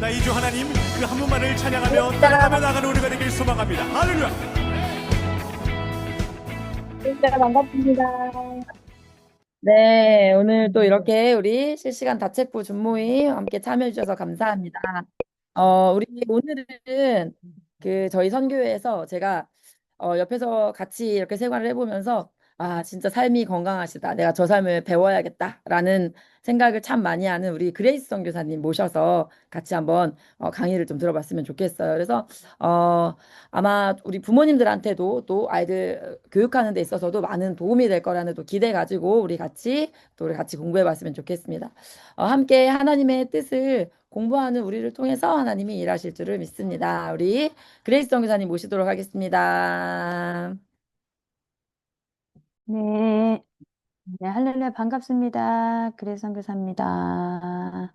나이주 하나님 그 한 분만을 찬양하며 따라가며 나가는 우리가 되길 소망합니다. 할렐루야. 네, 반갑습니다. 네, 오늘 또 이렇게 우리 실시간 다책부 준모임 함께 참여해 주셔서 감사합니다. 우리 오늘은 저희 선교회에서 제가 옆에서 같이 이렇게 생활을 해보면서 아, 진짜 삶이 건강하시다. 내가 저 삶을 배워야겠다라는 생각을 참 많이 하는 우리 그레이스 선교사님 모셔서 같이 한번 강의를 좀 들어봤으면 좋겠어요. 그래서 아마 우리 부모님들한테도 또 아이들 교육하는 데 있어서도 많은 도움이 될 거라는 또 기대 가지고 우리 같이 공부해 봤으면 좋겠습니다. 함께 하나님의 뜻을 공부하는 우리를 통해서 하나님이 일하실 줄을 믿습니다. 우리 그레이스 선교사님 모시도록 하겠습니다. 네, 네, 할렐루야 반갑습니다. 그래서 선교사입니다.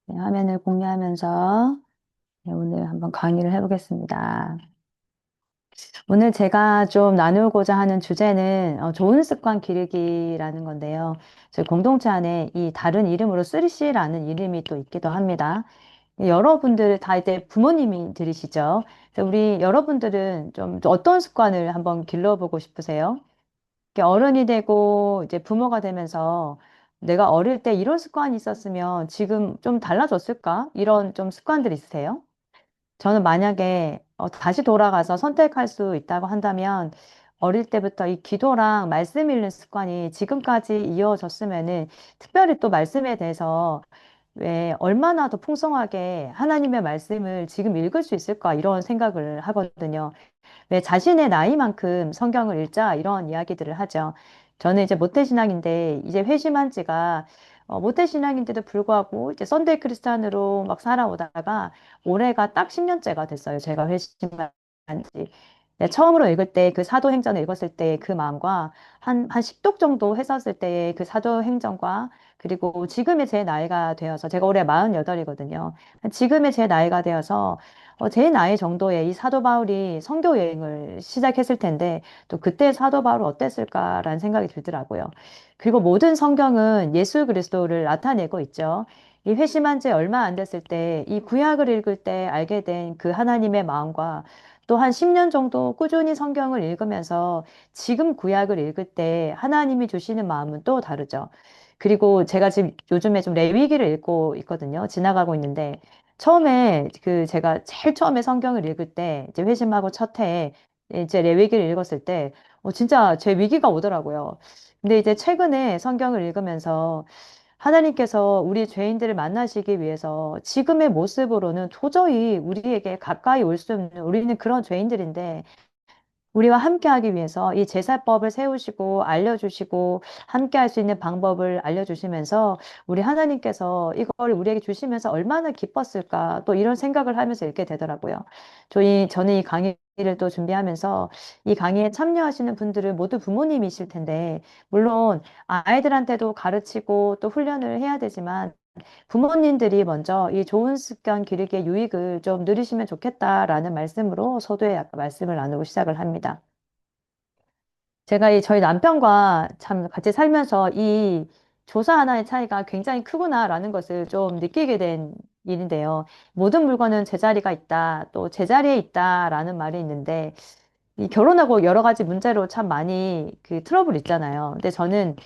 네, 화면을 공유하면서 네, 오늘 한번 강의를 해보겠습니다. 오늘 제가 좀 나누고자 하는 주제는 좋은 습관 기르기라는 건데요. 저희 공동체 안에 이 다른 이름으로 3C라는 이름이 또 있기도 합니다. 여러분들 다 이제 부모님이 들이시죠. 그래서 우리 여러분들은 좀 어떤 습관을 한번 길러보고 싶으세요? 이렇게 어른이 되고 이제 부모가 되면서 내가 어릴 때 이런 습관이 있었으면 지금 좀 달라졌을까? 이런 좀 습관들 있으세요? 저는 만약에 다시 돌아가서 선택할 수 있다고 한다면 어릴 때부터 이 기도랑 말씀 읽는 습관이 지금까지 이어졌으면은 특별히 또 말씀에 대해서 왜 얼마나 더 풍성하게 하나님의 말씀을 지금 읽을 수 있을까 이런 생각을 하거든요. 왜 자신의 나이만큼 성경을 읽자 이런 이야기들을 하죠. 저는 이제 모태신앙인데 이제 회심한 지가 모태신앙인데도 불구하고 이제 썬데이 크리스찬으로 막 살아오다가 올해가 딱 10년째가 됐어요. 제가 회심한 지. 네, 처음으로 읽을 때 그 사도행전을 읽었을 때 그 마음과 한 10독 정도 했었을 때의 그 사도행전과 그리고 지금의 제 나이가 되어서 제가 올해 48이거든요. 지금의 제 나이가 되어서 제 나이 정도에 이 사도 바울이 선교 여행을 시작했을 텐데 또 그때 사도 바울은 어땠을까라는 생각이 들더라고요. 그리고 모든 성경은 예수 그리스도를 나타내고 있죠. 이 회심한 지 얼마 안 됐을 때 이 구약을 읽을 때 알게 된 그 하나님의 마음과 또 한 10년 정도 꾸준히 성경을 읽으면서 지금 구약을 읽을 때 하나님이 주시는 마음은 또 다르죠. 그리고 제가 지금 요즘에 좀 레위기를 읽고 있거든요. 지나가고 있는데 처음에 제가 제일 처음에 성경을 읽을 때 이제 회심하고 첫 해에 이제 레위기를 읽었을 때 진짜 제 위기가 오더라고요. 근데 이제 최근에 성경을 읽으면서 하나님께서 우리 죄인들을 만나시기 위해서 지금의 모습으로는 도저히 우리에게 가까이 올 수 없는 우리는 그런 죄인들인데 우리와 함께하기 위해서 이 제사법을 세우시고 알려주시고 함께할 수 있는 방법을 알려주시면서 우리 하나님께서 이걸 우리에게 주시면서 얼마나 기뻤을까 또 이런 생각을 하면서 읽게 되더라고요. 저는 이 강의를 또 준비하면서 이 강의에 참여하시는 분들은 모두 부모님이실 텐데 물론 아이들한테도 가르치고 또 훈련을 해야 되지만 부모님들이 먼저 이 좋은 습관 기르기의 유익을 좀 누리시면 좋겠다라는 말씀으로 서두에 아까 말씀을 나누고 시작을 합니다. 제가 저희 남편과 참 같이 살면서 이 조사 하나의 차이가 굉장히 크구나라는 것을 좀 느끼게 된 일인데요. 모든 물건은 제자리가 있다, 또 제자리에 있다라는 말이 있는데 이 결혼하고 여러 가지 문제로 참 많이 그 트러블 있잖아요. 근데 저는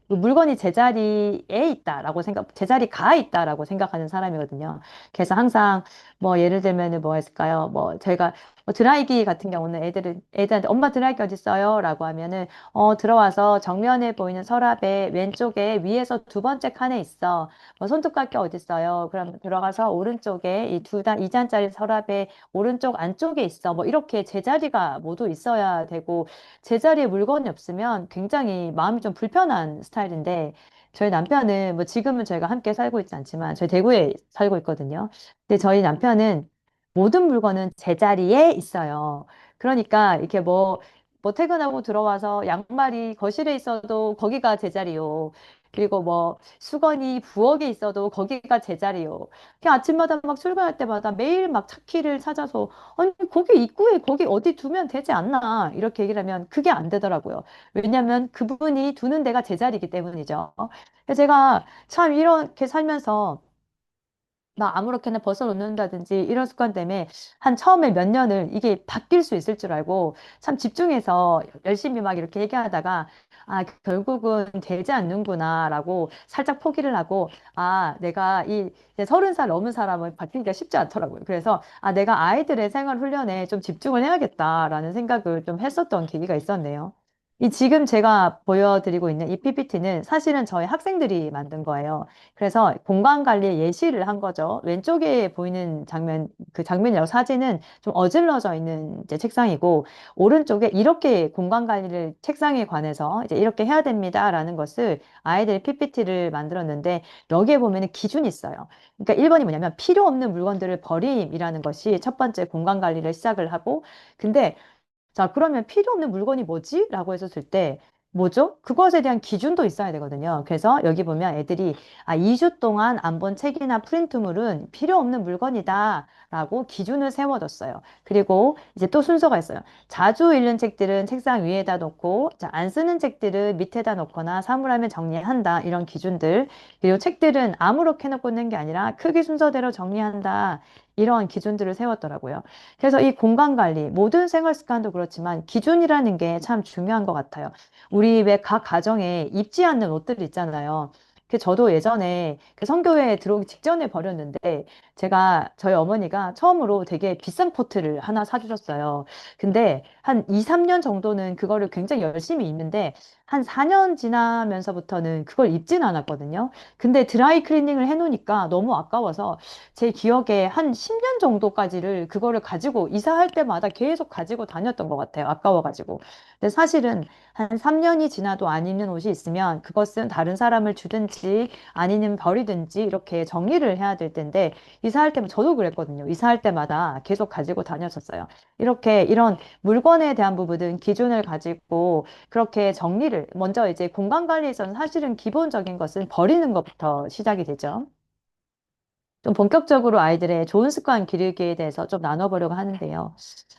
그 물건이 제자리에 있다라고 제자리가 있다라고 생각하는 사람이거든요. 그래서 항상 뭐 예를 들면은 뭐 했을까요? 뭐 저희가 뭐 드라이기 같은 경우는 애들한테 엄마 드라이기 어디 있어요? 라고 하면은 들어와서 정면에 보이는 서랍에 왼쪽에 위에서 두 번째 칸에 있어. 뭐 손톱깎이 어디 있어요? 그럼 들어가서 오른쪽에 이 잔짜리 서랍에 오른쪽 안쪽에 있어. 뭐 이렇게 제자리가 모두 있어야 되고 제자리에 물건이 없으면 굉장히 마음이 좀 불편한 스타일인데 저희 남편은 뭐 지금은 저희가 함께 살고 있지 않지만 저희 대구에 살고 있거든요. 근데 저희 남편은 모든 물건은 제자리에 있어요. 그러니까 이렇게 뭐 퇴근하고 들어와서 양말이 거실에 있어도 거기가 제자리요. 그리고 뭐 수건이 부엌에 있어도 거기가 제자리요. 그냥 아침마다 막 출근할 때마다 매일 막 찾기를 찾아서 아니 거기 입구에 거기 어디 두면 되지 않나 이렇게 얘기를 하면 그게 안 되더라고요. 왜냐하면 그분이 두는 데가 제자리이기 때문이죠. 그래서 제가 참 이렇게 살면서 막 아무렇게나 벗어놓는다든지 이런 습관 때문에 한 처음에 몇 년을 이게 바뀔 수 있을 줄 알고 참 집중해서 열심히 막 이렇게 얘기하다가 아, 결국은 되지 않는구나라고 살짝 포기를 하고 아, 내가 이 이제 30살 넘은 사람은 바뀌기가 쉽지 않더라고요. 그래서 아, 내가 아이들의 생활 훈련에 좀 집중을 해야겠다라는 생각을 좀 했었던 계기가 있었네요. 이 지금 제가 보여드리고 있는 이 PPT는 사실은 저희 학생들이 만든 거예요. 그래서 공간 관리에 예시를 한 거죠. 왼쪽에 보이는 장면, 그 장면이라고 사진은 좀 어질러져 있는 이제 책상이고, 오른쪽에 이렇게 공간 관리를 책상에 관해서 이제 이렇게 해야 됩니다라는 것을 아이들의 PPT를 만들었는데, 여기에 보면은 기준이 있어요. 그러니까 1번이 뭐냐면 필요 없는 물건들을 버림이라는 것이 첫 번째 공간 관리를 시작을 하고, 근데 자, 그러면 필요 없는 물건이 뭐지? 라고 했었을 때, 뭐죠? 그것에 대한 기준도 있어야 되거든요. 그래서 여기 보면 애들이, 아, 2주 동안 안 본 책이나 프린트물은 필요 없는 물건이다. 라고 기준을 세워뒀어요. 그리고 이제 또 순서가 있어요. 자주 읽는 책들은 책상 위에다 놓고, 자, 안 쓰는 책들은 밑에다 놓거나 사물함에 정리한다. 이런 기준들. 그리고 책들은 아무렇게 놓고 있는 게 아니라 크기 순서대로 정리한다. 이런 기준들을 세웠더라고요. 그래서 이 공간 관리, 모든 생활 습관도 그렇지만 기준이라는 게 참 중요한 것 같아요. 우리 왜 각 가정에 입지 않는 옷들 있잖아요. 그 저도 예전에 그 성교회에 들어오기 직전에 버렸는데 제가 저희 어머니가 처음으로 되게 비싼 코트를 하나 사주셨어요. 근데 한 2, 3년 정도는 그거를 굉장히 열심히 입는데 한 4년 지나면서부터는 그걸 입진 않았거든요. 근데 드라이 클리닝을 해놓으니까 너무 아까워서 제 기억에 한 10년 정도까지를 그거를 가지고 이사할 때마다 계속 가지고 다녔던 것 같아요. 아까워가지고. 근데 사실은 한 3년이 지나도 안 입는 옷이 있으면 그것은 다른 사람을 주든지 아니면 버리든지 이렇게 정리를 해야 될 텐데 이사할 때면 저도 그랬거든요. 이사할 때마다 계속 가지고 다녔었어요. 이렇게 이런 물건에 대한 부분은 기준을 가지고 그렇게 정리를 먼저 이제 공간 관리에서는 사실은 기본적인 것은 버리는 것부터 시작이 되죠. 좀 본격적으로 아이들의 좋은 습관 기르기에 대해서 좀 나눠보려고 하는데요.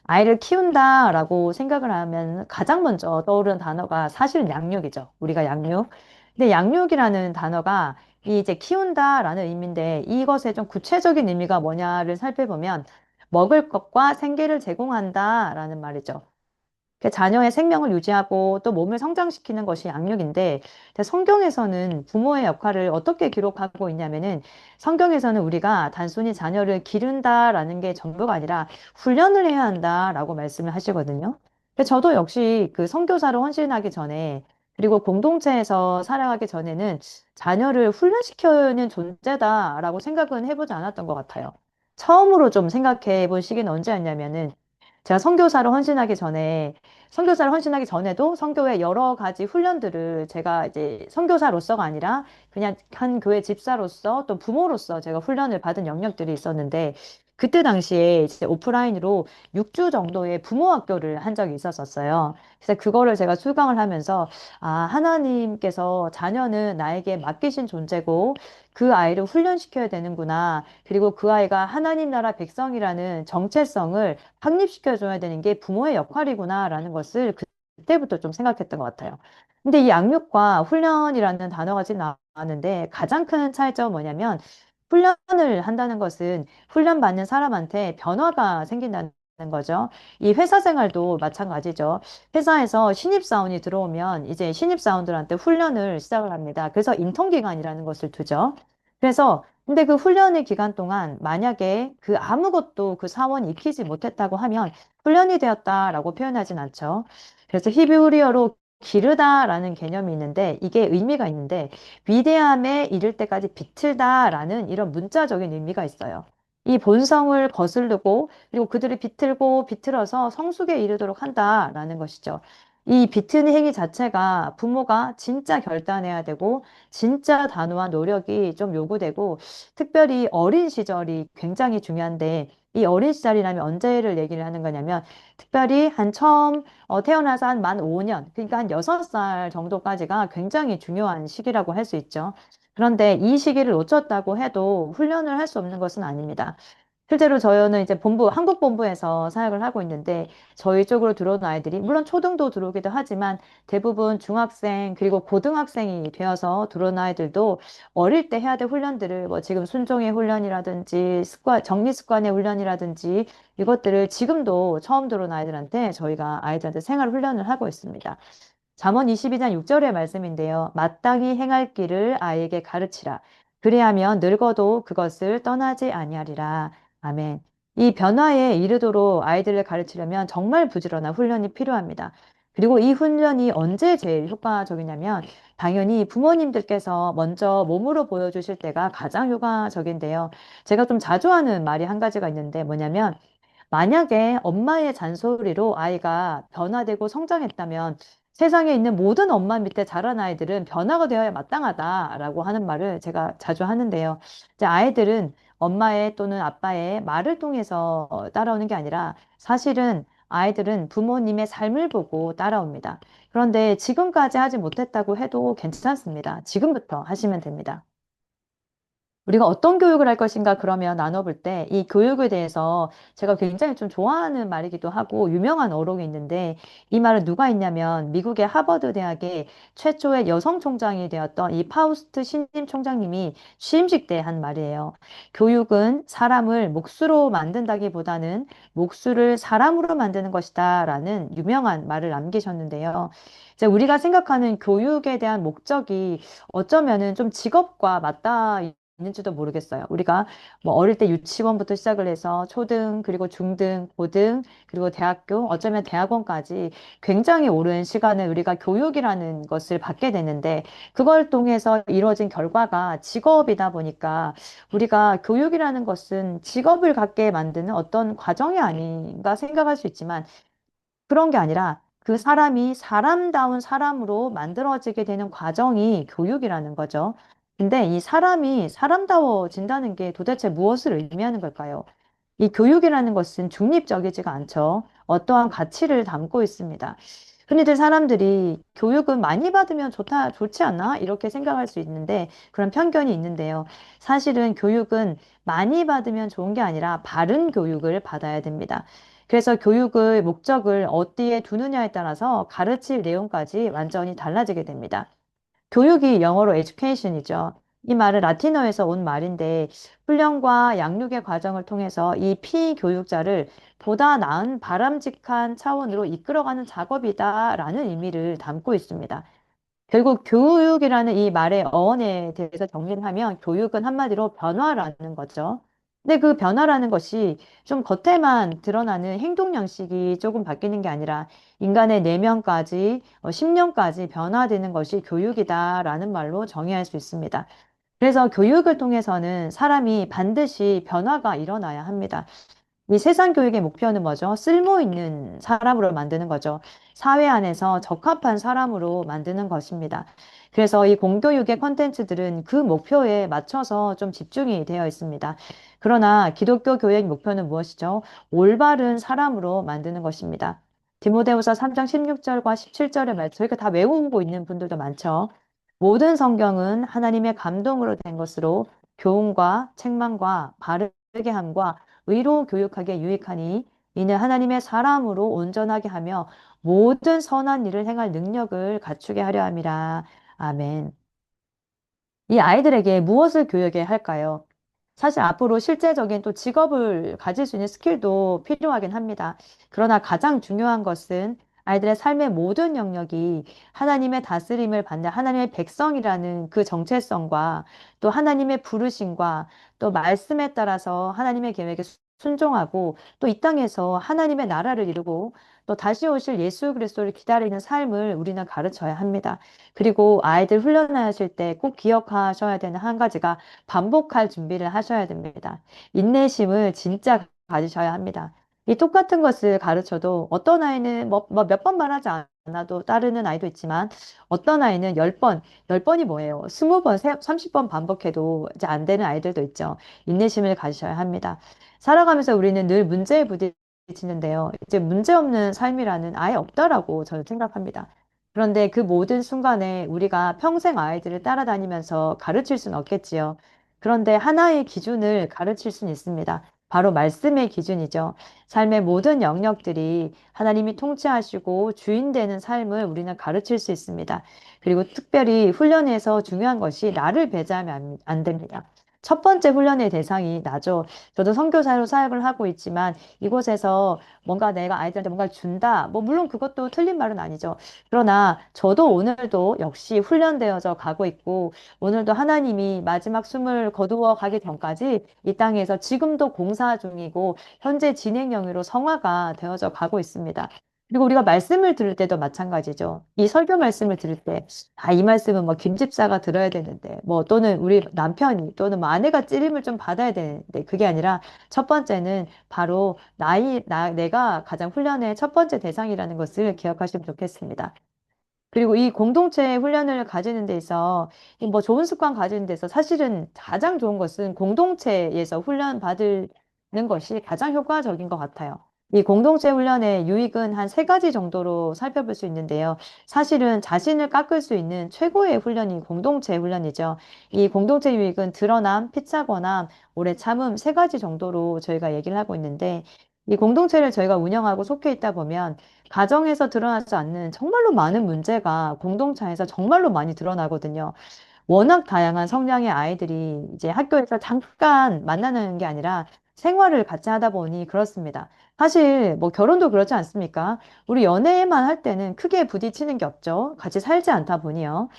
아이를 키운다라고 생각을 하면 가장 먼저 떠오르는 단어가 사실은 양육이죠. 우리가 양육. 근데 양육이라는 단어가 이 이제 키운다라는 의미인데 이것의 좀 구체적인 의미가 뭐냐를 살펴보면 먹을 것과 생계를 제공한다라는 말이죠. 그 자녀의 생명을 유지하고 또 몸을 성장시키는 것이 양육인데 성경에서는 부모의 역할을 어떻게 기록하고 있냐면은 성경에서는 우리가 단순히 자녀를 기른다라는 게 전부가 아니라 훈련을 해야 한다라고 말씀을 하시거든요. 저도 역시 그 선교사로 헌신하기 전에 그리고 공동체에서 살아가기 전에는 자녀를 훈련시키는 존재다라고 생각은 해보지 않았던 것 같아요. 처음으로 좀 생각해 본 시기는 언제였냐면은 제가 선교사를 헌신하기 전에도 선교회 여러 가지 훈련들을 제가 이제 선교사로서가 아니라 그냥 한 교회 집사로서 또 부모로서 제가 훈련을 받은 영역들이 있었는데 그때 당시에 이제 오프라인으로 6주 정도의 부모 학교를 한 적이 있었었어요. 그래서 그거를 제가 수강을 하면서 아, 하나님께서 자녀는 나에게 맡기신 존재고 그 아이를 훈련시켜야 되는구나. 그리고 그 아이가 하나님 나라 백성이라는 정체성을 확립시켜줘야 되는 게 부모의 역할이구나라는 것을 그때부터 좀 생각했던 것 같아요. 근데 이 양육과 훈련이라는 단어가 지금 나왔는데 가장 큰 차이점은 뭐냐면 훈련을 한다는 것은 훈련받는 사람한테 변화가 생긴다는 거죠. 이 회사 생활도 마찬가지죠. 회사에서 신입사원이 들어오면 이제 신입사원들한테 훈련을 시작을 합니다. 그래서 인턴 기간이라는 것을 두죠. 그래서 근데 그 훈련의 기간 동안 만약에 그 아무것도 그 사원이 익히지 못했다고 하면 훈련이 되었다라고 표현하진 않죠. 그래서 히브리어로 기르다라는 개념이 있는데 이게 의미가 있는데 위대함에 이를 때까지 비틀다라는 이런 문자적인 의미가 있어요. 이 본성을 거스르고 그리고 그들을 비틀고 비틀어서 성숙에 이르도록 한다라는 것이죠. 이 비트는 행위 자체가 부모가 진짜 결단해야 되고 진짜 단호한 노력이 좀 요구되고 특별히 어린 시절이 굉장히 중요한데 이 어린 시절이라면 언제를 얘기를 하는 거냐면 특별히 한 처음 태어나서 한 만 5년 그러니까 한 6살 정도까지가 굉장히 중요한 시기라고 할 수 있죠. 그런데 이 시기를 놓쳤다고 해도 훈련을 할 수 없는 것은 아닙니다. 실제로 저는 이제 한국 본부에서 사역을 하고 있는데 저희 쪽으로 들어오는 아이들이 물론 초등도 들어오기도 하지만 대부분 중학생 그리고 고등학생이 되어서 들어오는 아이들도 어릴 때 해야 될 훈련들을 뭐 지금 순종의 훈련이라든지 정리 습관의 훈련이라든지 이것들을 지금도 처음 들어온 아이들한테 저희가 아이들한테 생활 훈련을 하고 있습니다. 잠언 22장 6절의 말씀인데요. 마땅히 행할 길을 아이에게 가르치라. 그리하면 늙어도 그것을 떠나지 아니하리라. 아멘. 이 변화에 이르도록 아이들을 가르치려면 정말 부지런한 훈련이 필요합니다. 그리고 이 훈련이 언제 제일 효과적이냐면 당연히 부모님들께서 먼저 몸으로 보여주실 때가 가장 효과적인데요. 제가 좀 자주 하는 말이 한 가지가 있는데 뭐냐면 만약에 엄마의 잔소리로 아이가 변화되고 성장했다면 세상에 있는 모든 엄마 밑에 자란 아이들은 변화가 되어야 마땅하다라고 하는 말을 제가 자주 하는데요. 이제 아이들은 엄마의 또는 아빠의 말을 통해서 따라오는 게 아니라 사실은 아이들은 부모님의 삶을 보고 따라옵니다. 그런데 지금까지 하지 못했다고 해도 괜찮습니다. 지금부터 하시면 됩니다. 우리가 어떤 교육을 할 것인가 그러면 나눠볼 때 이 교육에 대해서 제가 굉장히 좀 좋아하는 말이기도 하고 유명한 어록이 있는데 이 말은 누가 있냐면 미국의 하버드 대학의 최초의 여성 총장이 되었던 이 파우스트 신임 총장님이 취임식 때 한 말이에요. 교육은 사람을 몫으로 만든다기보다는 몫을 사람으로 만드는 것이다 라는 유명한 말을 남기셨는데요. 이제 우리가 생각하는 교육에 대한 목적이 어쩌면은 좀 직업과 맞닿아 있는지도 모르겠어요. 우리가 뭐 어릴 때 유치원부터 시작을 해서 초등, 그리고 중등, 고등, 그리고 대학교, 어쩌면 대학원까지 굉장히 오랜 시간을 우리가 교육이라는 것을 받게 되는데 그걸 통해서 이루어진 결과가 직업이다 보니까 우리가 교육이라는 것은 직업을 갖게 만드는 어떤 과정이 아닌가 생각할 수 있지만 그런 게 아니라 그 사람이 사람다운 사람으로 만들어지게 되는 과정이 교육이라는 거죠. 근데 이 사람이 사람다워진다는 게 도대체 무엇을 의미하는 걸까요? 이 교육이라는 것은 중립적이지가 않죠. 어떠한 가치를 담고 있습니다. 흔히들 사람들이 교육은 많이 받으면 좋지 않나? 이렇게 생각할 수 있는데 그런 편견이 있는데요. 사실은 교육은 많이 받으면 좋은 게 아니라 바른 교육을 받아야 됩니다. 그래서 교육의 목적을 어디에 두느냐에 따라서 가르칠 내용까지 완전히 달라지게 됩니다. 교육이 영어로 education이죠. 이 말은 라틴어에서 온 말인데 훈련과 양육의 과정을 통해서 이 피교육자를 보다 나은 바람직한 차원으로 이끌어가는 작업이다라는 의미를 담고 있습니다. 결국 교육이라는 이 말의 어원에 대해서 정리를 하면 교육은 한마디로 변화라는 거죠. 근데 그 변화라는 것이 좀 겉에만 드러나는 행동 양식이 조금 바뀌는 게 아니라 인간의 내면까지, 심령까지 변화되는 것이 교육이다라는 말로 정의할 수 있습니다. 그래서 교육을 통해서는 사람이 반드시 변화가 일어나야 합니다. 이 세상 교육의 목표는 뭐죠? 쓸모 있는 사람으로 만드는 거죠. 사회 안에서 적합한 사람으로 만드는 것입니다. 그래서 이 공교육의 컨텐츠들은 그 목표에 맞춰서 좀 집중이 되어 있습니다. 그러나 기독교 교육의 목표는 무엇이죠? 올바른 사람으로 만드는 것입니다. 디모데후서 3장 16절과 17절의 말씀, 저희가 다 외우고 있는 분들도 많죠. 모든 성경은 하나님의 감동으로 된 것으로 교훈과 책망과 바르게 함과 의로 교육하기에 유익하니 이는 하나님의 사람으로 온전하게 하며 모든 선한 일을 행할 능력을 갖추게 하려 함이라. 아멘. 이 아이들에게 무엇을 교육해야 할까요? 사실 앞으로 실제적인 또 직업을 가질 수 있는 스킬도 필요하긴 합니다. 그러나 가장 중요한 것은 아이들의 삶의 모든 영역이 하나님의 다스림을 받는 하나님의 백성이라는 그 정체성과 또 하나님의 부르심과 또 말씀에 따라서 하나님의 계획에 순종하고 또 이 땅에서 하나님의 나라를 이루고 또 다시 오실 예수 그리스도를 기다리는 삶을 우리는 가르쳐야 합니다. 그리고 아이들 훈련하실 때 꼭 기억하셔야 되는 한 가지가 반복할 준비를 하셔야 됩니다. 인내심을 진짜 가지셔야 합니다. 이 똑같은 것을 가르쳐도 어떤 아이는 몇 번 말하지 않아도 따르는 아이도 있지만 어떤 아이는 10번, 10번이 뭐예요? 20번, 30번 반복해도 이제 안 되는 아이들도 있죠. 인내심을 가지셔야 합니다. 살아가면서 우리는 늘 문제에 부딪히는데요. 이제 문제 없는 삶이라는 아예 없다라고 저는 생각합니다. 그런데 그 모든 순간에 우리가 평생 아이들을 따라다니면서 가르칠 수는 없겠지요. 그런데 하나의 기준을 가르칠 수는 있습니다. 바로 말씀의 기준이죠. 삶의 모든 영역들이 하나님이 통치하시고 주인 되는 삶을 우리는 가르칠 수 있습니다. 그리고 특별히 훈련에서 중요한 것이 나를 배제하면 안 됩니다. 첫 번째 훈련의 대상이 나죠. 저도 선교사로 사역을 하고 있지만 이곳에서 뭔가 내가 아이들한테 뭔가를 준다. 뭐 물론 그것도 틀린 말은 아니죠. 그러나 저도 오늘도 역시 훈련되어져 가고 있고 오늘도 하나님이 마지막 숨을 거두어 가기 전까지 이 땅에서 지금도 공사 중이고 현재 진행형으로 성화가 되어져 가고 있습니다. 그리고 우리가 말씀을 들을 때도 마찬가지죠. 이 설교 말씀을 들을 때, 아, 이 말씀은 뭐 김 집사가 들어야 되는데, 뭐 또는 우리 남편이 또는 뭐 아내가 찔림을 좀 받아야 되는데, 그게 아니라 첫 번째는 바로 내가 가장 훈련의 첫 번째 대상이라는 것을 기억하시면 좋겠습니다. 그리고 이 공동체 훈련을 가지는 데 있어 이뭐 좋은 습관 가지는 데서 사실은 가장 좋은 것은 공동체에서 훈련 받는 것이 가장 효과적인 것 같아요. 이 공동체 훈련의 유익은 한 세 가지 정도로 살펴볼 수 있는데요. 사실은 자신을 깎을 수 있는 최고의 훈련이 공동체 훈련이죠. 이 공동체 유익은 드러남, 피차거남, 오래 참음 세 가지 정도로 저희가 얘기를 하고 있는데 이 공동체를 저희가 운영하고 속해 있다 보면 가정에서 드러나지 않는 정말로 많은 문제가 공동체에서 정말로 많이 드러나거든요. 워낙 다양한 성향의 아이들이 이제 학교에서 잠깐 만나는 게 아니라 생활을 같이 하다 보니 그렇습니다. 사실 뭐 결혼도 그렇지 않습니까? 우리 연애만 할 때는 크게 부딪히는 게 없죠. 같이 살지 않다 보니요.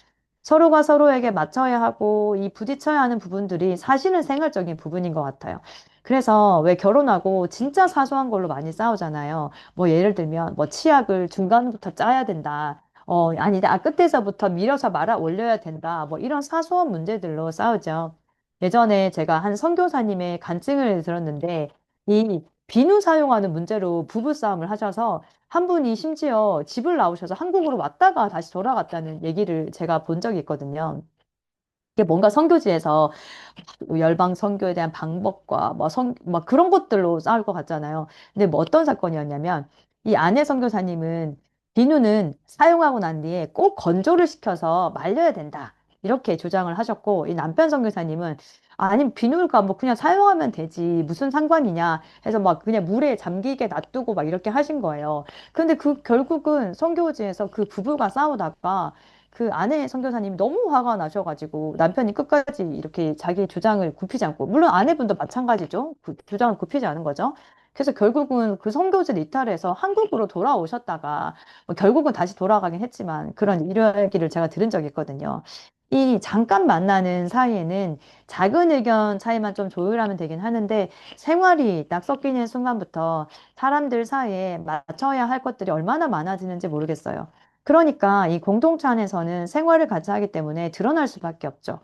서로가 서로에게 맞춰야 하고 이 부딪혀야 하는 부분들이 사실은 생활적인 부분인 것 같아요. 그래서 왜 결혼하고 진짜 사소한 걸로 많이 싸우잖아요. 뭐 예를 들면 뭐 치약을 중간부터 짜야 된다. 아니다. 끝에서부터 밀어서 말아 올려야 된다. 뭐 이런 사소한 문제들로 싸우죠. 예전에 제가 한 선교사님의 간증을 들었는데 이 비누 사용하는 문제로 부부싸움을 하셔서 한 분이 심지어 집을 나오셔서 한국으로 왔다가 다시 돌아갔다는 얘기를 제가 본 적이 있거든요. 이게 뭔가 선교지에서 열방 선교에 대한 방법과 뭐 그런 것들로 싸울 것 같잖아요. 근데 뭐 어떤 사건이었냐면 이 아내 선교사님은 비누는 사용하고 난 뒤에 꼭 건조를 시켜서 말려야 된다. 이렇게 주장을 하셨고 이 남편 선교사님은 아니 비누가 뭐 그냥 사용하면 되지 무슨 상관이냐 해서 막 그냥 물에 잠기게 놔두고 막 이렇게 하신 거예요. 근데 그 결국은 선교지에서 그 부부가 싸우다가 그 아내 선교사님이 너무 화가 나셔가지고 남편이 끝까지 이렇게 자기 주장을 굽히지 않고, 물론 아내분도 마찬가지죠. 그 주장을 굽히지 않은 거죠. 그래서 결국은 그 선교지를 이탈해서 한국으로 돌아오셨다가 뭐 결국은 다시 돌아가긴 했지만 그런 이야기를 제가 들은 적이 있거든요. 이 잠깐 만나는 사이에는 작은 의견 차이만 좀 조율하면 되긴 하는데 생활이 딱 섞이는 순간부터 사람들 사이에 맞춰야 할 것들이 얼마나 많아지는지 모르겠어요. 그러니까 이 공동체 안에서는 생활을 같이 하기 때문에 드러날 수밖에 없죠.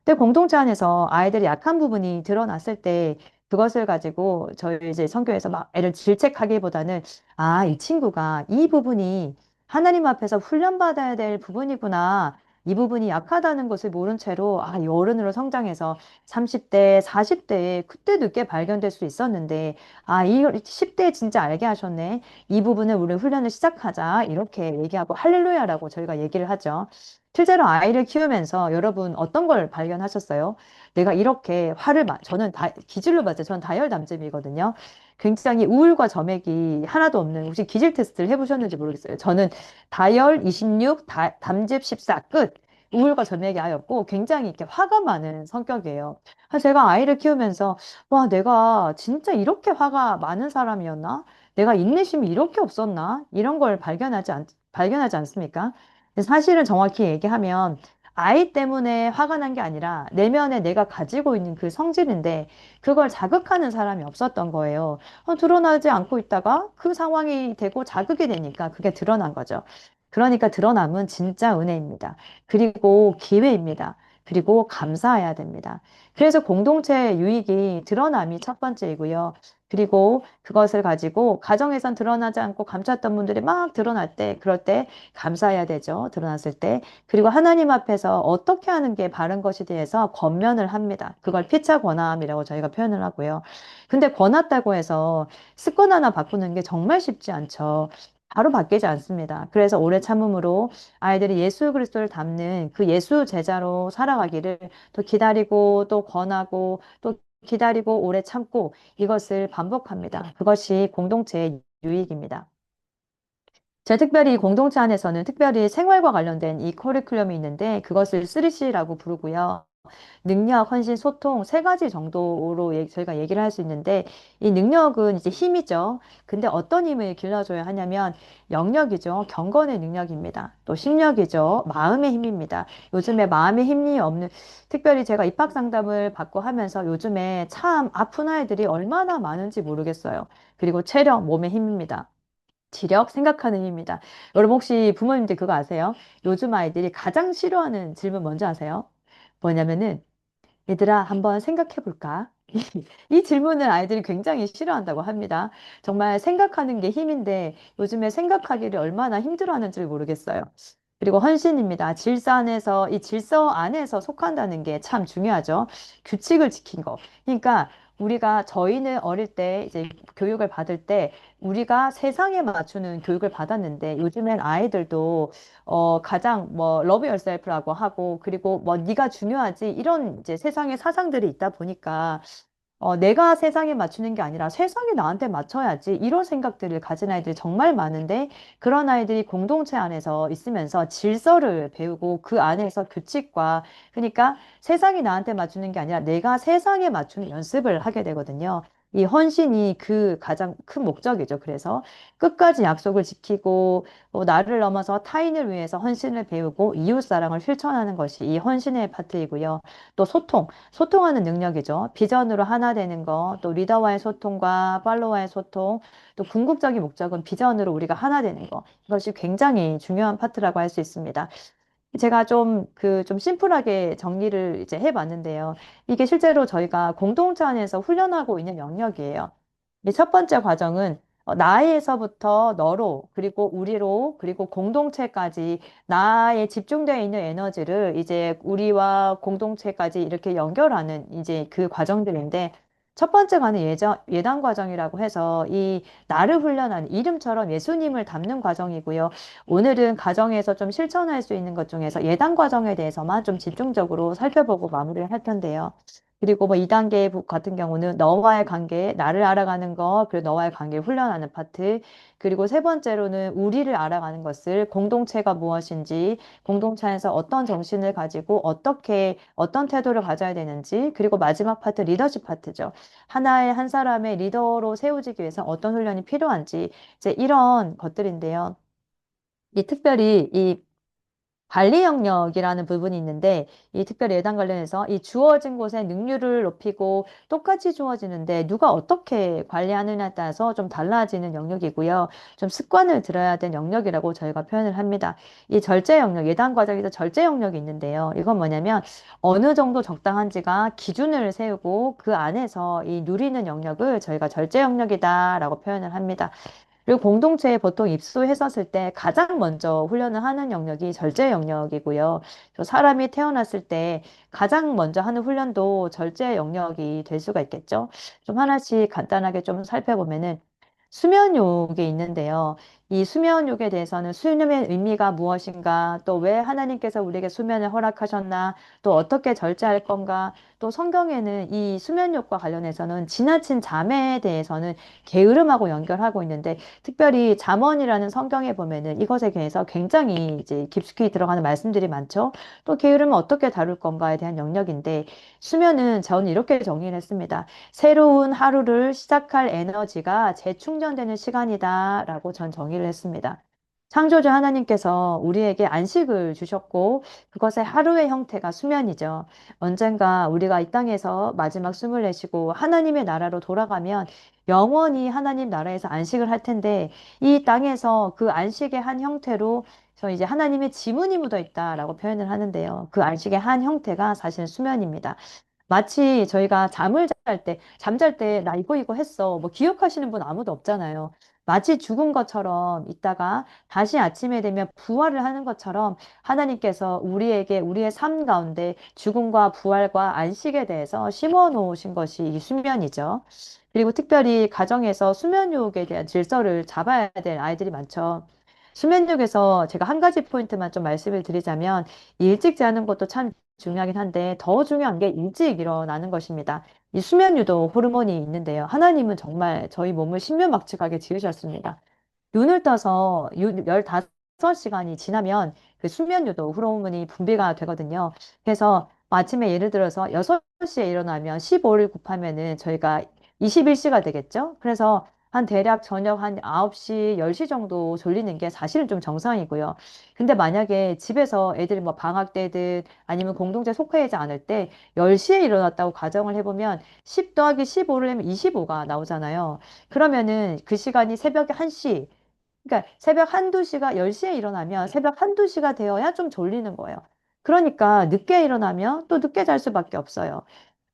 근데 공동체 안에서 아이들이 약한 부분이 드러났을 때 그것을 가지고 저희 이제 선교에서 막 애를 질책하기보다는 아, 이 친구가 이 부분이 하나님 앞에서 훈련받아야 될 부분이구나. 이 부분이 약하다는 것을 모른 채로 아, 이 어른으로 성장해서 30대, 40대에 그때 늦게 발견될 수 있었는데 아, 이 10대에 진짜 알게 하셨네. 이 부분을 우리 훈련을 시작하자. 이렇게 얘기하고 할렐루야라고 저희가 얘기를 하죠. 실제로 아이를 키우면서 여러분 어떤 걸 발견하셨어요? 내가 이렇게 저는 기질로 봤을 때 저는 다혈담집이거든요. 굉장히 우울과 점액이 하나도 없는 혹시 기질 테스트를 해보셨는지 모르겠어요. 저는 다혈 26, 담집 14 끝. 우울과 점액이 아예 없고 굉장히 이렇게 화가 많은 성격이에요. 그래서 제가 아이를 키우면서 와, 내가 진짜 이렇게 화가 많은 사람이었나? 내가 인내심이 이렇게 없었나? 이런 걸 발견하지 않습니까? 근데 사실은 정확히 얘기하면 아이 때문에 화가 난 게 아니라 내면에 내가 가지고 있는 그 성질인데 그걸 자극하는 사람이 없었던 거예요. 드러나지 않고 있다가 그 상황이 되고 자극이 되니까 그게 드러난 거죠. 그러니까 드러남은 진짜 은혜입니다. 그리고 기회입니다. 그리고 감사해야 됩니다. 그래서 공동체 유익이 드러남이 첫 번째이고요. 그리고 그것을 가지고 가정에선 드러나지 않고 감췄던 분들이 막 드러날 때, 그럴 때 감사해야 되죠. 드러났을 때. 그리고 하나님 앞에서 어떻게 하는 게 바른 것에 대해서 권면을 합니다. 그걸 피차 권함이라고 저희가 표현을 하고요. 근데 권했다고 해서 습관 하나 바꾸는 게 정말 쉽지 않죠. 바로 바뀌지 않습니다. 그래서 오래 참음으로 아이들이 예수 그리스도를 닮는 그 예수 제자로 살아가기를 또 기다리고 또 권하고 또 기다리고 오래 참고 이것을 반복합니다. 그것이 공동체의 유익입니다. 제 특별히 공동체 안에서는 특별히 생활과 관련된 이 커리큘럼이 있는데 그것을 3C라고 부르고요. 능력, 헌신, 소통 세 가지 정도로 저희가 얘기를 할 수 있는데 이 능력은 이제 힘이죠. 근데 어떤 힘을 길러줘야 하냐면 영역이죠. 경건의 능력입니다. 또 심력이죠. 마음의 힘입니다. 요즘에 마음의 힘이 없는 특별히 제가 입학 상담을 받고 하면서 요즘에 참 아픈 아이들이 얼마나 많은지 모르겠어요. 그리고 체력, 몸의 힘입니다. 지력, 생각하는 힘입니다. 여러분 혹시 부모님들 그거 아세요? 요즘 아이들이 가장 싫어하는 질문 뭔지 아세요? 뭐냐면은 얘들아, 한번 생각해 볼까? 이 질문을 아이들이 굉장히 싫어한다고 합니다. 정말 생각하는 게 힘인데 요즘에 생각하기를 얼마나 힘들어하는지 모르겠어요. 그리고 헌신입니다. 이 질서 안에서 속한다는 게 참 중요하죠. 규칙을 지킨 거. 그러니까 저희는 어릴 때 이제 교육을 받을 때 우리가 세상에 맞추는 교육을 받았는데 요즘엔 아이들도 가장 뭐 러브 열셀프라고 하고 그리고 뭐 네가 중요하지 이런 이제 세상의 사상들이 있다 보니까 내가 세상에 맞추는 게 아니라 세상이 나한테 맞춰야지 이런 생각들을 가진 아이들이 정말 많은데 그런 아이들이 공동체 안에서 있으면서 질서를 배우고 그 안에서 규칙과 그러니까 세상이 나한테 맞추는 게 아니라 내가 세상에 맞추는 연습을 하게 되거든요. 이 헌신이 그 가장 큰 목적이죠. 그래서 끝까지 약속을 지키고 나를 넘어서 타인을 위해서 헌신을 배우고 이웃사랑을 실천하는 것이 이 헌신의 파트이고요. 또 소통하는 능력이죠. 비전으로 하나 되는 거, 또 리더와의 소통과 팔로워와의 소통, 또 궁극적인 목적은 비전으로 우리가 하나 되는 거. 이것이 굉장히 중요한 파트라고 할 수 있습니다. 제가 좀 심플하게 정리를 이제 해봤는데요. 이게 실제로 저희가 공동체 안에서 훈련하고 있는 영역이에요. 이 첫 번째 과정은 나에서부터 너로, 그리고 우리로, 그리고 공동체까지 나에 집중되어 있는 에너지를 이제 우리와 공동체까지 이렇게 연결하는 이제 그 과정들인데 첫 번째 가는 예단 과정이라고 해서 이 나를 훈련하는 이름처럼 예수님을 담는 과정이고요. 오늘은 가정에서 좀 실천할 수 있는 것 중에서 예단 과정에 대해서만 좀 집중적으로 살펴보고 마무리를 할 텐데요. 그리고 뭐 2단계 같은 경우는 너와의 관계, 나를 알아가는 것, 그리고 너와의 관계를 훈련하는 파트. 그리고 세 번째로는 우리를 알아가는 것을 공동체가 무엇인지, 공동체에서 어떤 정신을 가지고 어떤 태도를 가져야 되는지, 그리고 마지막 파트 리더십 파트죠. 한 사람의 리더로 세워지기 위해서 어떤 훈련이 필요한지, 이제 이런 것들인데요. 특별히 이 관리 영역이라는 부분이 있는데 이 특별히 예단 관련해서 이 주어진 곳에 능률을 높이고 똑같이 주어지는데 누가 어떻게 관리하느냐에 따라서 좀 달라지는 영역이고요. 좀 습관을 들여야 된 영역이라고 저희가 표현을 합니다. 이 절제 영역, 예단 과정에서 절제 영역이 있는데요. 이건 뭐냐면 어느 정도 적당한지가 기준을 세우고 그 안에서 이 누리는 영역을 저희가 절제 영역이다라고 표현을 합니다. 그리고 공동체에 보통 입소했었을 때 가장 먼저 훈련을 하는 영역이 절제 영역이고요. 사람이 태어났을 때 가장 먼저 하는 훈련도 절제 영역이 될 수가 있겠죠. 좀 하나씩 간단하게 좀 살펴보면은 수면욕이 있는데요. 이 수면욕에 대해서는 수면의 의미가 무엇인가, 또 왜 하나님께서 우리에게 수면을 허락하셨나, 또 어떻게 절제할 건가, 또 성경에는 이 수면욕과 관련해서는 지나친 잠에 대해서는 게으름하고 연결하고 있는데 특별히 잠언이라는 성경에 보면은 이것에 대해서 굉장히 이제 깊숙이 들어가는 말씀들이 많죠. 또 게으름은 어떻게 다룰 건가에 대한 영역인데 수면은 저는 이렇게 정의를 했습니다. 새로운 하루를 시작할 에너지가 재충전되는 시간이다라고 전 정의를 했습니다. 창조주 하나님께서 우리에게 안식을 주셨고 그것의 하루의 형태가 수면이죠. 언젠가 우리가 이 땅에서 마지막 숨을 내쉬고 하나님의 나라로 돌아가면 영원히 하나님 나라에서 안식을 할 텐데 이 땅에서 그 안식의 한 형태로 저 이제 하나님의 지문이 묻어 있다라고 표현을 하는데요. 그 안식의 한 형태가 사실 수면입니다. 마치 저희가 잠잘 때 나 이거 했어. 뭐 기억하시는 분 아무도 없잖아요. 마치 죽은 것처럼 있다가 다시 아침에 되면 부활을 하는 것처럼 하나님께서 우리에게 우리의 삶 가운데 죽음과 부활과 안식에 대해서 심어 놓으신 것이 이 수면이죠. 그리고 특별히 가정에서 수면욕에 대한 질서를 잡아야 될 아이들이 많죠. 수면욕에서 제가 한 가지 포인트만 좀 말씀을 드리자면 일찍 자는 것도 참 중요하긴 한데 더 중요한 게 일찍 일어나는 것입니다. 이 수면 유도 호르몬이 있는데요. 하나님은 정말 저희 몸을 신묘막측하게 지으셨습니다. 눈을 떠서 15시간이 지나면 그 수면 유도 호르몬이 분비가 되거든요. 그래서 아침에 예를 들어서 6시에 일어나면 15를 곱하면은 저희가 21시가 되겠죠. 그래서 한 대략 저녁 한 9시, 10시 정도 졸리는 게 사실은 좀 정상이고요. 근데 만약에 집에서 애들이 뭐 방학 때든 아니면 공동체 속해이지 않을 때 10시에 일어났다고 가정을 해보면 10 더하기 15를 하면 25가 나오잖아요. 그러면은 그 시간이 새벽에 1시, 그러니까 새벽 한두 시가 10시에 일어나면 새벽 한두 시가 되어야 좀 졸리는 거예요. 그러니까 늦게 일어나면 또 늦게 잘 수밖에 없어요.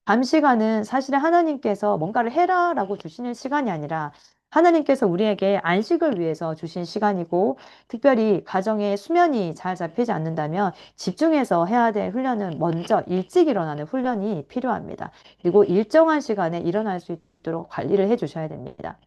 밤 시간은 사실은 하나님께서 뭔가를 해라라고 주시는 시간이 아니라 하나님께서 우리에게 안식을 위해서 주신 시간이고, 특별히 가정에 수면이 잘 잡히지 않는다면 집중해서 해야 될 훈련은 먼저 일찍 일어나는 훈련이 필요합니다. 그리고 일정한 시간에 일어날 수 있도록 관리를 해 주셔야 됩니다.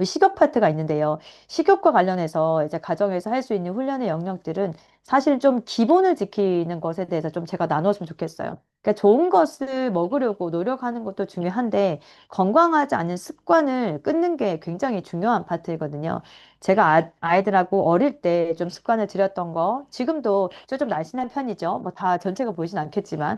식욕 파트가 있는데요. 식욕과 관련해서 이제 가정에서 할 수 있는 훈련의 영역들은 사실 좀 기본을 지키는 것에 대해서 좀 제가 나눴으면 좋겠어요. 그러니까 좋은 것을 먹으려고 노력하는 것도 중요한데 건강하지 않은 습관을 끊는 게 굉장히 중요한 파트이거든요. 제가 아이들하고 어릴 때 좀 습관을 들였던 거, 지금도 저 좀 날씬한 편이죠. 뭐 다 전체가 보이진 않겠지만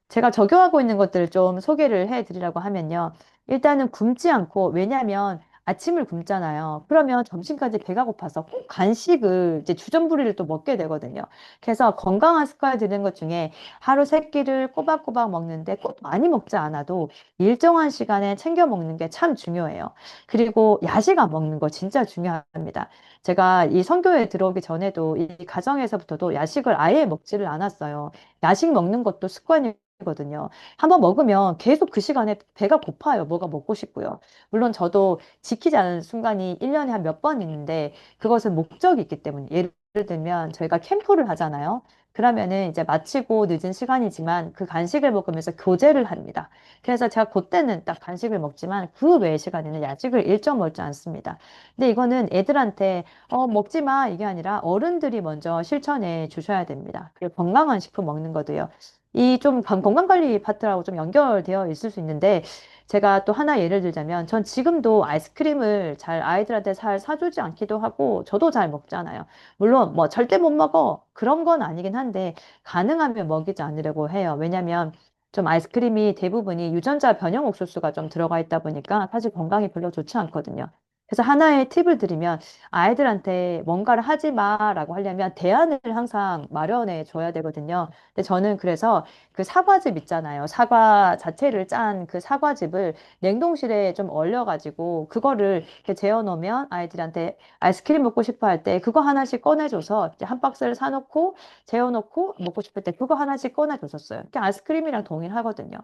제가 적용하고 있는 것들을 좀 소개를 해 드리라고 하면요. 일단은 굶지 않고, 왜냐하면 아침을 굶잖아요. 그러면 점심까지 배가 고파서 꼭 간식을 이제 주전부리를 또 먹게 되거든요. 그래서 건강한 습관을 들이는 것 중에 하루 세 끼를 꼬박꼬박 먹는데 꼭 많이 먹지 않아도 일정한 시간에 챙겨 먹는 게 참 중요해요. 그리고 야식 안 먹는 거 진짜 중요합니다. 제가 이 선교에 들어오기 전에도 이 가정에서부터도 야식을 아예 먹지를 않았어요. 야식 먹는 것도 습관이거든요. 한번 먹으면 계속 그 시간에 배가 고파요. 뭐가 먹고 싶고요. 물론 저도 지키지 않은 순간이 1년에 한 몇 번 있는데 그것은 목적이 있기 때문에, 예를 들면 저희가 캠프를 하잖아요. 그러면은 이제 마치고 늦은 시간이지만 그 간식을 먹으면서 교제를 합니다. 그래서 제가 그때는 딱 간식을 먹지만 그 외의 시간에는 야식을 일정 먹지 않습니다. 근데 이거는 애들한테 먹지 마 이게 아니라 어른들이 먼저 실천해 주셔야 됩니다. 그리고 건강한 식품 먹는 것도요. 이 좀 건강관리 파트라고 좀 연결되어 있을 수 있는데, 제가 또 하나 예를 들자면 전 지금도 아이스크림을 잘 아이들한테 잘 사주지 않기도 하고 저도 잘 먹잖아요. 물론 뭐 절대 못 먹어 그런 건 아니긴 한데 가능하면 먹이지 않으려고 해요. 왜냐면 좀 아이스크림이 대부분이 유전자 변형 옥수수가 좀 들어가 있다 보니까 사실 건강에 별로 좋지 않거든요. 그래서 하나의 팁을 드리면, 아이들한테 뭔가를 하지 마라고 하려면 대안을 항상 마련해 줘야 되거든요. 근데 저는 그래서 그 사과즙 있잖아요. 사과 자체를 짠 그 사과즙을 냉동실에 좀 얼려가지고 그거를 이렇게 재워 놓으면 아이들한테 아이스크림 먹고 싶어 할 때 그거 하나씩 꺼내줘서 이제 한 박스를 사놓고 재워놓고 먹고 싶을 때 그거 하나씩 꺼내줬었어요. 그게 아이스크림이랑 동일하거든요.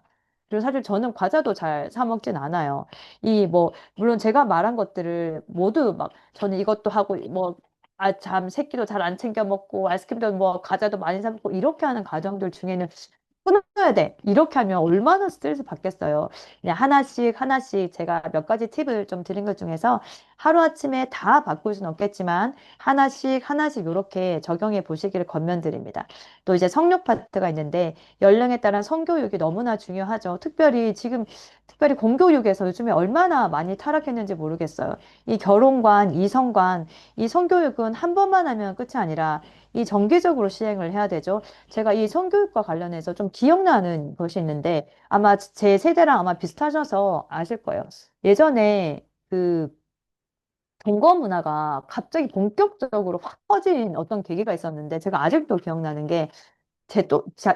그리고 사실 저는 과자도 잘 사 먹진 않아요. 이 뭐 물론 제가 말한 것들을 모두 막 저는 이것도 하고 뭐 참 새끼도 잘 안 챙겨 먹고 아이스크림도 뭐 과자도 많이 사 먹고 이렇게 하는 가정들 중에는 끊어야 돼. 이렇게 하면 얼마나 스트레스 받겠어요. 그냥 하나씩 하나씩 제가 몇 가지 팁을 좀 드린 것 중에서 하루아침에 다 바꿀 수는 없겠지만 하나씩 하나씩 이렇게 적용해 보시기를 권면드립니다. 또 이제 성욕 파트가 있는데 연령에 따른 성교육이 너무나 중요하죠. 특별히 공교육에서 요즘에 얼마나 많이 타락했는지 모르겠어요. 이 결혼관, 이성관, 이 성교육은 한 번만 하면 끝이 아니라 이 정기적으로 시행을 해야 되죠. 제가 이 성교육과 관련해서 좀 기억나는 것이 있는데 아마 제 세대랑 아마 비슷하셔서 아실 거예요. 예전에 그 동거 문화가 갑자기 본격적으로 확 퍼진 어떤 계기가 있었는데 제가 아직도 기억나는 게,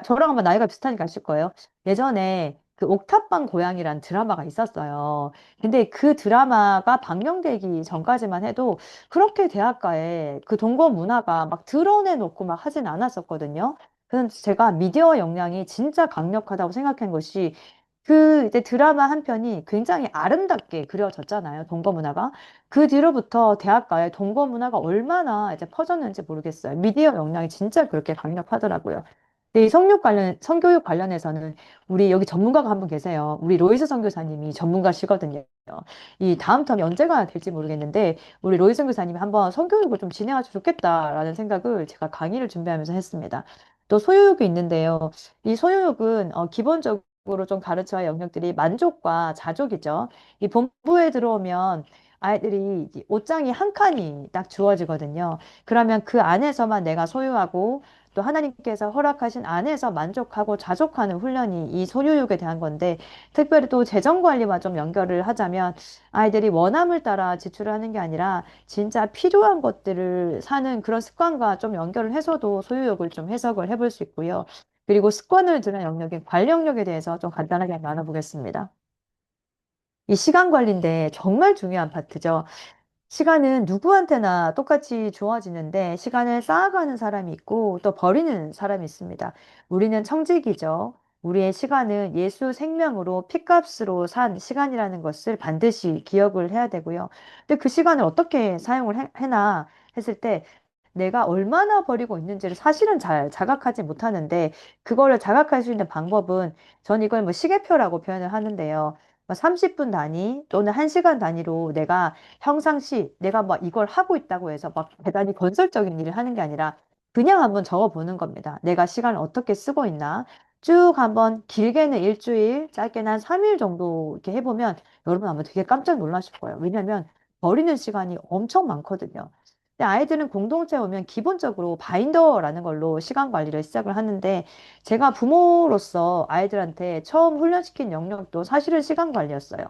저랑 아마 나이가 비슷하니까 아실 거예요. 예전에 그 옥탑방 고양이란 드라마가 있었어요. 근데 그 드라마가 방영되기 전까지만 해도 그렇게 대학가에 그 동거 문화가 막 드러내놓고 막 하진 않았었거든요. 그래서 제가 미디어 역량이 진짜 강력하다고 생각한 것이, 그 이제 드라마 한 편이 굉장히 아름답게 그려졌잖아요. 동거 문화가. 그 뒤로부터 대학가에 동거 문화가 얼마나 이제 퍼졌는지 모르겠어요. 미디어 역량이 진짜 그렇게 강력하더라고요. 네, 이 성교육 관련해서는 우리 여기 전문가가 한 분 계세요. 우리 로이스 선교사님이 전문가시거든요. 이 다음 텀이 언제가 될지 모르겠는데, 우리 로이스 선교사님이 한번 성교육을 좀 진행하면 좋겠다라는 생각을 제가 강의를 준비하면서 했습니다. 또 소유욕이 있는데요. 이 소유욕은 기본적으로 으로 좀 가르쳐야 할 영역들이 만족과 자족이죠. 이 본부에 들어오면 아이들이 이 옷장이 한 칸이 딱 주어지거든요. 그러면 그 안에서만 내가 소유하고 또 하나님께서 허락하신 안에서 만족하고 자족하는 훈련이 이 소유욕에 대한 건데, 특별히 또 재정 관리와 좀 연결을 하자면 아이들이 원함을 따라 지출을 하는 게 아니라 진짜 필요한 것들을 사는 그런 습관과 좀 연결을 해서도 소유욕을 좀 해석을 해볼 수 있고요. 그리고 습관을 들인 영역인 관리 영역에 대해서 좀 간단하게 나눠보겠습니다. 이 시간 관리인데 정말 중요한 파트죠. 시간은 누구한테나 똑같이 주어지는데 시간을 쌓아가는 사람이 있고 또 버리는 사람이 있습니다. 우리는 청직이죠. 우리의 시간은 예수 생명으로 핏값으로 산 시간이라는 것을 반드시 기억을 해야 되고요. 근데 그 시간을 어떻게 사용을 해나 했을 때 내가 얼마나 버리고 있는지를 사실은 잘 자각하지 못하는데, 그거를 자각할 수 있는 방법은 전 이걸 뭐 시계표라고 표현을 하는데요. 30분 단위 또는 1시간 단위로 내가 평상시 내가 막 이걸 하고 있다고 해서 막 대단히 건설적인 일을 하는 게 아니라 그냥 한번 적어 보는 겁니다. 내가 시간을 어떻게 쓰고 있나 쭉 한번, 길게는 일주일, 짧게는 한 3일 정도 이렇게 해보면 여러분 아마 되게 깜짝 놀라실 거예요. 왜냐하면 버리는 시간이 엄청 많거든요. 근데 아이들은 공동체에 오면 기본적으로 바인더라는 걸로 시간 관리를 시작을 하는데, 제가 부모로서 아이들한테 처음 훈련시킨 영역도 사실은 시간 관리였어요.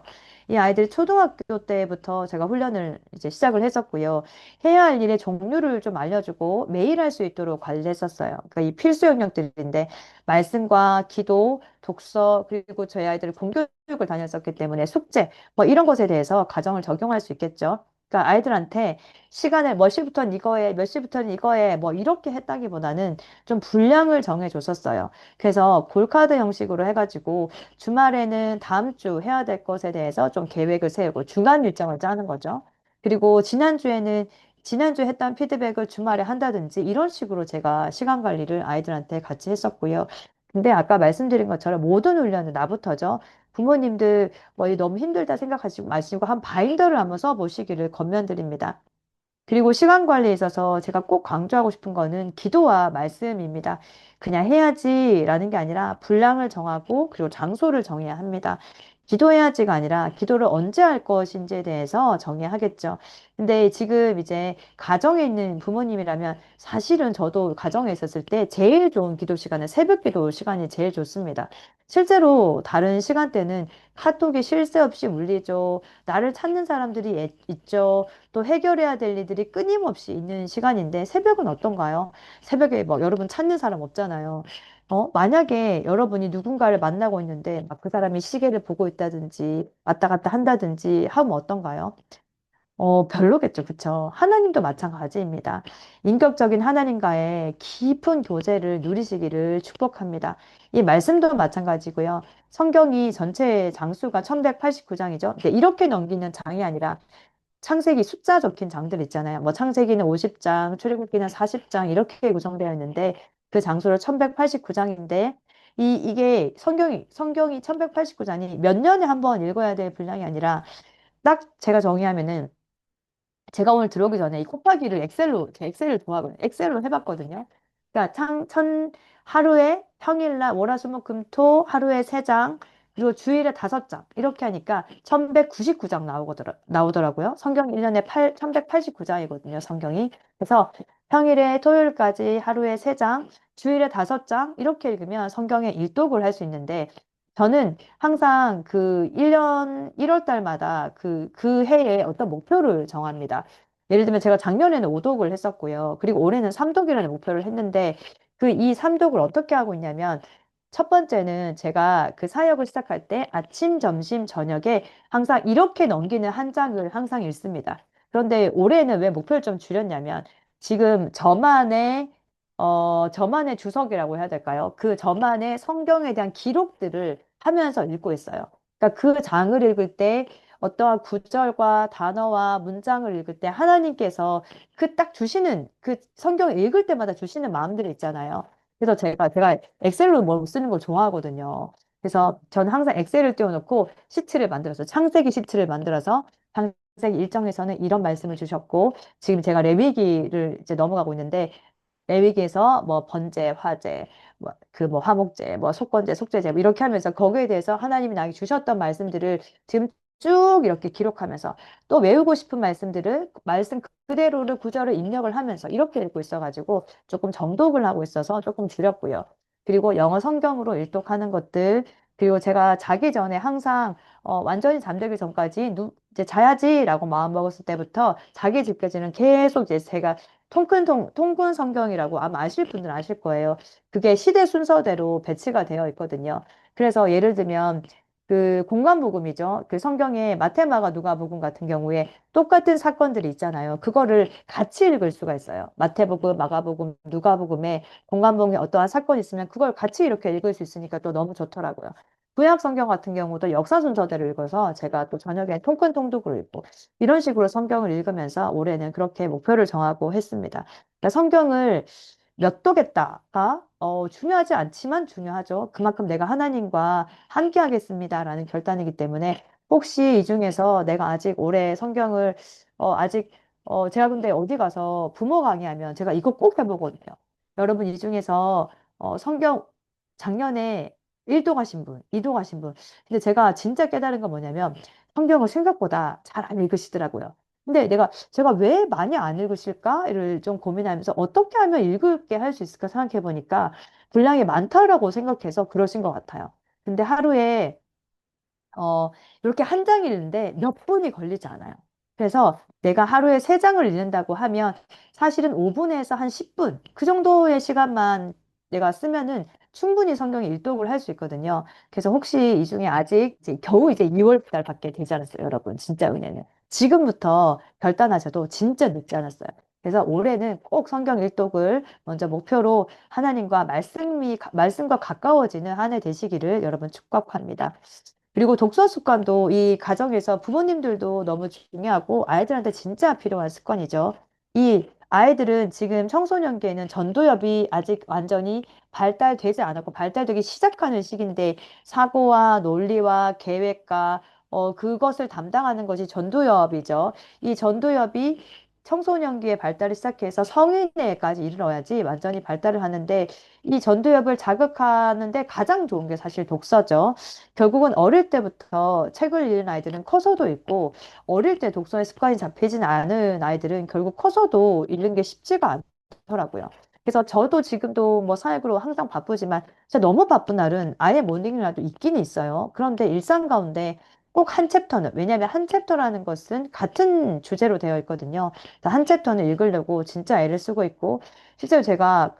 이 아이들이 초등학교 때부터 제가 훈련을 이제 시작을 했었고요. 해야 할 일의 종류를 좀 알려주고 매일 할 수 있도록 관리했었어요. 그러니까 이 필수 영역들인데 말씀과 기도, 독서, 그리고 저희 아이들이 공교육을 다녔었기 때문에 숙제 뭐 이런 것에 대해서 가정을 적용할 수 있겠죠. 그러니까 아이들한테 시간을 몇 시부터는 이거에 몇 시부터는 이거에 뭐 이렇게 했다기보다는 좀 분량을 정해줬었어요. 그래서 골카드 형식으로 해가지고 주말에는 다음 주 해야 될 것에 대해서 좀 계획을 세우고 중간 일정을 짜는 거죠. 그리고 지난주에 했던 피드백을 주말에 한다든지 이런 식으로 제가 시간 관리를 아이들한테 같이 했었고요. 근데 아까 말씀드린 것처럼 모든 훈련은 나부터죠. 부모님들 뭐 너무 힘들다 생각하지 마시고 한 바인더를 한번 써보시기를 권면드립니다. 그리고 시간 관리에 있어서 제가 꼭 강조하고 싶은 거는 기도와 말씀입니다. 그냥 해야지라는 게 아니라 분량을 정하고 그리고 장소를 정해야 합니다. 기도해야지가 아니라 기도를 언제 할 것인지에 대해서 정해야 하겠죠. 근데 지금 이제 가정에 있는 부모님이라면 사실은 저도 가정에 있었을 때 제일 좋은 기도 시간은 새벽 기도 시간이 제일 좋습니다. 실제로 다른 시간대는 카톡이 쉴 새 없이 울리죠. 나를 찾는 사람들이 있죠. 또 해결해야 될 일들이 끊임없이 있는 시간인데 새벽은 어떤가요? 새벽에 뭐 여러분 찾는 사람 없잖아요. 만약에 여러분이 누군가를 만나고 있는데 막 그 사람이 시계를 보고 있다든지 왔다 갔다 한다든지 하면 어떤가요? 별로겠죠. 그쵸? 하나님도 마찬가지입니다. 인격적인 하나님과의 깊은 교제를 누리시기를 축복합니다. 이 말씀도 마찬가지고요. 성경이 전체 장수가 1189장이죠. 이렇게 넘기는 장이 아니라 창세기 숫자 적힌 장들 있잖아요. 뭐 창세기는 50장, 출애굽기는 40장 이렇게 구성되어 있는데 그 장수로 1189장인데 이게 성경이 1189장이 몇 년에 한 번 읽어야 될 분량이 아니라 딱 제가 정의하면은, 제가 오늘 들어오기 전에 이 곱하기를 제가 엑셀을 좋아하거든요. 엑셀로 해봤거든요. 그러니까 하루에 평일날 월화수목금토 하루에 3장, 그리고 주일에 5장 이렇게 하니까 1199장 나오더라고요. 성경 1년에 1189장이거든요. 성경이. 그래서 평일에 토요일까지 하루에 3장, 주일에 5장 이렇게 읽으면 성경의 일독을 할 수 있는데, 저는 항상 그 1년 1월 달마다 그 해에 어떤 목표를 정합니다. 예를 들면 제가 작년에는 5독을 했었고요. 그리고 올해는 3독이라는 목표를 했는데 이 3독을 어떻게 하고 있냐면, 첫 번째는 제가 그 사역을 시작할 때 아침, 점심, 저녁에 항상 이렇게 넘기는 한 장을 항상 읽습니다. 그런데 올해는 왜 목표를 좀 줄였냐면, 지금 저만의 주석이라고 해야 될까요? 그 저만의 성경에 대한 기록들을 하면서 읽고 있어요. 그러니까 그 장을 읽을 때 어떠한 구절과 단어와 문장을 읽을 때 하나님께서 그 딱 주시는 그 성경을 읽을 때마다 주시는 마음들이 있잖아요. 그래서 제가 엑셀로 뭐 쓰는 걸 좋아하거든요. 그래서 저는 항상 엑셀을 띄워놓고 시트를 만들어서 창세기 시트를 만들어서 창세기 일정에서는 이런 말씀을 주셨고, 지금 제가 레위기를 이제 넘어가고 있는데 레위기에서 뭐 번제, 화제, 뭐 화목제, 뭐 속건제, 속죄제 뭐 이렇게 하면서 거기에 대해서 하나님이 나에게 주셨던 말씀들을 지금 쭉 이렇게 기록하면서 또 외우고 싶은 말씀들을 말씀 그대로를 구절을 입력을 하면서 이렇게 읽고 있어가지고 조금 정독을 하고 있어서 조금 줄였고요. 그리고 영어 성경으로 일독하는 것들 그리고 제가 자기 전에 항상 완전히 잠들기 전까지 이제 자야지라고 마음 먹었을 때부터 자기 집까지는 계속 이제 제가 통근 성경이라고 아마 아실 분들은 아실 거예요. 그게 시대 순서대로 배치가 되어 있거든요. 그래서 예를 들면 그 공관복음이죠. 그 성경에 마테마가 누가복음 같은 경우에 똑같은 사건들이 있잖아요. 그거를 같이 읽을 수가 있어요. 마태복음, 마가복음, 누가복음에 공관복음에 어떠한 사건이 있으면 그걸 같이 이렇게 읽을 수 있으니까 또 너무 좋더라고요. 구약 성경 같은 경우도 역사 순서대로 읽어서 제가 또 저녁에 통큰 통독으로 읽고 이런 식으로 성경을 읽으면서 올해는 그렇게 목표를 정하고 했습니다. 그러니까 성경을 몇 도겠다가 중요하지 않지만 중요하죠. 그만큼 내가 하나님과 함께 하겠습니다라는 결단이기 때문에 혹시 이 중에서 내가 아직 올해 성경을 아직 제가 근데 어디 가서 부모 강의하면 제가 이거 꼭 해보거든요. 여러분 이 중에서 성경 작년에 1도 가신 분, 2도 가신 분. 근데 제가 진짜 깨달은 건 뭐냐면 성경을 생각보다 잘 안 읽으시더라고요. 근데 제가 왜 많이 안 읽으실까를 좀 고민하면서 어떻게 하면 읽을게 할 수 있을까 생각해 보니까 분량이 많다라고 생각해서 그러신 것 같아요. 근데 하루에 어, 이렇게 한 장 읽는데 몇 분이 걸리지 않아요. 그래서 내가 하루에 세 장을 읽는다고 하면 사실은 5분에서 한 10분, 그 정도의 시간만 내가 쓰면은 충분히 성경 일독을 할 수 있거든요. 그래서 혹시 이 중에 아직 이제 겨우 이제 2월 달밖에 되지 않았어요, 여러분. 진짜 은혜는. 지금부터 결단하셔도 진짜 늦지 않았어요. 그래서 올해는 꼭 성경 일독을 먼저 목표로 하나님과 말씀과 가까워지는 한 해 되시기를 여러분 축복합니다. 그리고 독서 습관도 이 가정에서 부모님들도 너무 중요하고 아이들한테 진짜 필요한 습관이죠. 이 아이들은 지금 청소년기에는 전도엽이 아직 완전히 발달되지 않았고 발달되기 시작하는 시기인데 사고와 논리와 계획과 그것을 담당하는 것이 전도엽이죠. 이 전도엽이 청소년기에 발달을 시작해서 성인에까지 이르러야지 완전히 발달을 하는데 이 전도엽을 자극하는데 가장 좋은 게 사실 독서죠. 결국은 어릴 때부터 책을 읽는 아이들은 커서도 읽고 어릴 때 독서의 습관이 잡히진 않은 아이들은 결국 커서도 읽는 게 쉽지가 않더라고요. 그래서 저도 지금도 뭐 사역으로 항상 바쁘지만 진짜 너무 바쁜 날은 아예 못 읽는 날도 있긴 있어요. 그런데 일상 가운데 꼭 한 챕터는 왜냐하면 한 챕터라는 것은 같은 주제로 되어 있거든요. 그래서 한 챕터는 읽으려고 진짜 애를 쓰고 있고 실제로 제가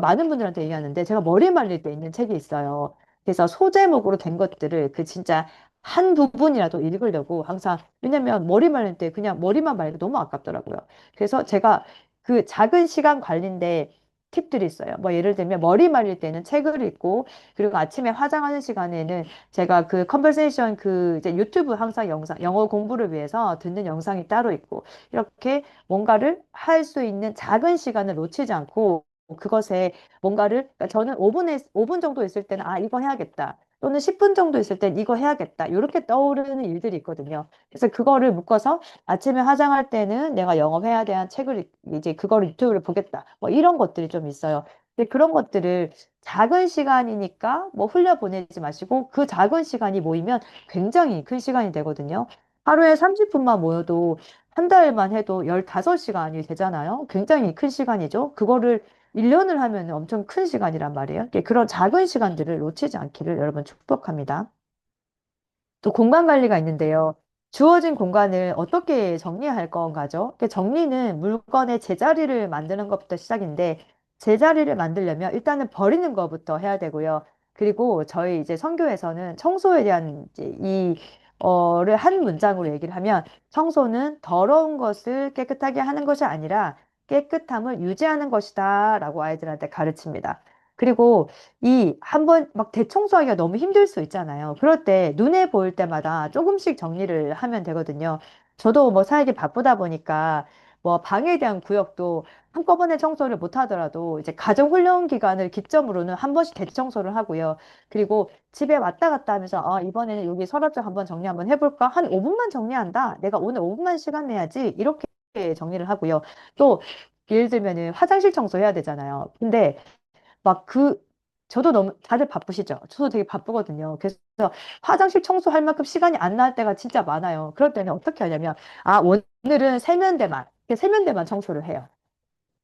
많은 분들한테 얘기하는데 제가 머리 말릴 때 읽는 책이 있어요. 그래서 소제목으로 된 것들을 그 진짜 한 부분이라도 읽으려고 항상 왜냐면 머리 말릴 때 그냥 머리만 말리기 너무 아깝더라고요. 그래서 제가 그 작은 시간 관리인데 팁들이 있어요. 뭐 예를 들면 머리 말릴 때는 책을 읽고 그리고 아침에 화장하는 시간에는 제가 그 컨버세이션 그 이제 유튜브 항상 영상 영어 공부를 위해서 듣는 영상이 따로 있고 이렇게 뭔가를 할 수 있는 작은 시간을 놓치지 않고 그것에 뭔가를 그러니까 저는 5분 정도 있을 때는 아 이거 해야겠다 또는 10분 정도 있을 땐 이거 해야겠다 이렇게 떠오르는 일들이 있거든요. 그래서 그거를 묶어서 아침에 화장할 때는 내가 영어해야 대한 책을 이제 그거를 유튜브를 보겠다 뭐 이런 것들이 좀 있어요. 근데 그런 것들을 작은 시간이니까 뭐 흘려보내지 마시고 그 작은 시간이 모이면 굉장히 큰 시간이 되거든요. 하루에 30분만 모여도 한 달만 해도 15시간이 되잖아요. 굉장히 큰 시간이죠. 그거를 1년을 하면 엄청 큰 시간이란 말이에요. 그런 작은 시간들을 놓치지 않기를 여러분 축복합니다. 또 공간 관리가 있는데요. 주어진 공간을 어떻게 정리할 건가죠? 정리는 물건의 제자리를 만드는 것부터 시작인데, 제자리를 만들려면 일단은 버리는 것부터 해야 되고요. 그리고 저희 이제 선교에서는 청소에 대한 이제 를 한 문장으로 얘기를 하면, 청소는 더러운 것을 깨끗하게 하는 것이 아니라 깨끗함을 유지하는 것이다 라고 아이들한테 가르칩니다. 그리고 이 한 번 막 대청소하기가 너무 힘들 수 있잖아요. 그럴 때 눈에 보일 때마다 조금씩 정리를 하면 되거든요. 저도 뭐 사역이 바쁘다 보니까 뭐 방에 대한 구역도 한꺼번에 청소를 못 하더라도 이제 가정 훈련 기간을 기점으로는 한 번씩 대청소를 하고요. 그리고 집에 왔다 갔다 하면서 이번에는 여기 서랍장 한번 정리 한번 해볼까? 한 5분만 정리한다. 내가 오늘 5분만 시간 내야지. 이렇게 정리를 하고요. 또 예를 들면은 화장실 청소해야 되잖아요. 근데 막 저도 너무 다들 바쁘시죠? 저도 되게 바쁘거든요. 그래서 화장실 청소할 만큼 시간이 안 날 때가 진짜 많아요. 그럴 때는 어떻게 하냐면, 아, 오늘은 세면대만 청소를 해요.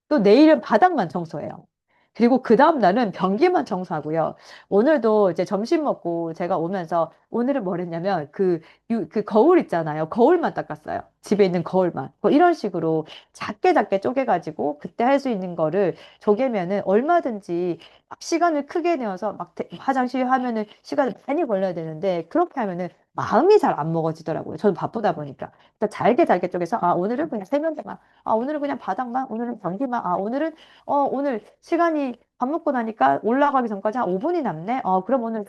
또 내일은 바닥만 청소해요. 그리고 그 다음 날은 변기만 청소하고요. 오늘도 이제 점심 먹고 제가 오면서 오늘은 뭘 했냐면 그 거울 있잖아요. 거울만 닦았어요. 집에 있는 거울만. 뭐 이런 식으로 작게 작게 쪼개가지고 그때 할 수 있는 거를 쪼개면은 얼마든지 막 시간을 크게 내어서 막 화장실 하면은 시간이 많이 걸려야 되는데 그렇게 하면은 마음이 잘 안 먹어지더라고요. 저도 바쁘다 보니까. 그러니까 잘게 잘게 쪼개서 아, 오늘은 그냥 세면대만 아, 오늘은 그냥 바닥만, 오늘은 변기만, 아, 오늘 시간이 밥 먹고 나니까 올라가기 전까지 한 5분이 남네? 그럼 오늘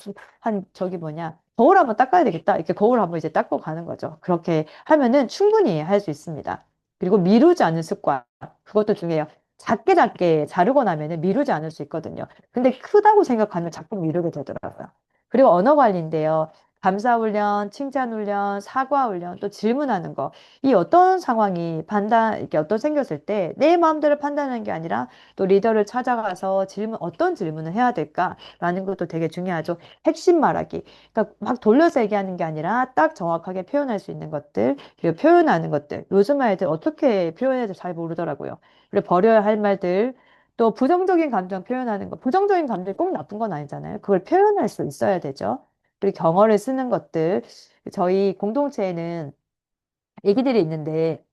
저기 뭐냐, 거울 한번 닦아야 되겠다. 이렇게 거울 한번 이제 닦고 가는 거죠. 그렇게 하면은 충분히 할 수 있습니다. 그리고 미루지 않는 습관. 그것도 중요해요. 작게 작게 자르고 나면은 미루지 않을 수 있거든요. 근데 크다고 생각하면 자꾸 미루게 되더라고요. 그리고 언어 관리인데요. 감사 훈련, 칭찬 훈련, 사과 훈련, 또 질문하는 거. 이 어떤 상황이 이렇게 어떤 생겼을 때 내 마음대로 판단하는 게 아니라 또 리더를 찾아가서 어떤 질문을 해야 될까라는 것도 되게 중요하죠. 핵심 말하기. 그러니까 막 돌려서 얘기하는 게 아니라 딱 정확하게 표현할 수 있는 것들, 그리고 표현하는 것들. 요즘 아이들 어떻게 표현해야 될지 잘 모르더라고요. 그리고 버려야 할 말들, 또 부정적인 감정 표현하는 거. 부정적인 감정이 꼭 나쁜 건 아니잖아요. 그걸 표현할 수 있어야 되죠. 그리고 경어를 쓰는 것들. 저희 공동체에는 애기들이 있는데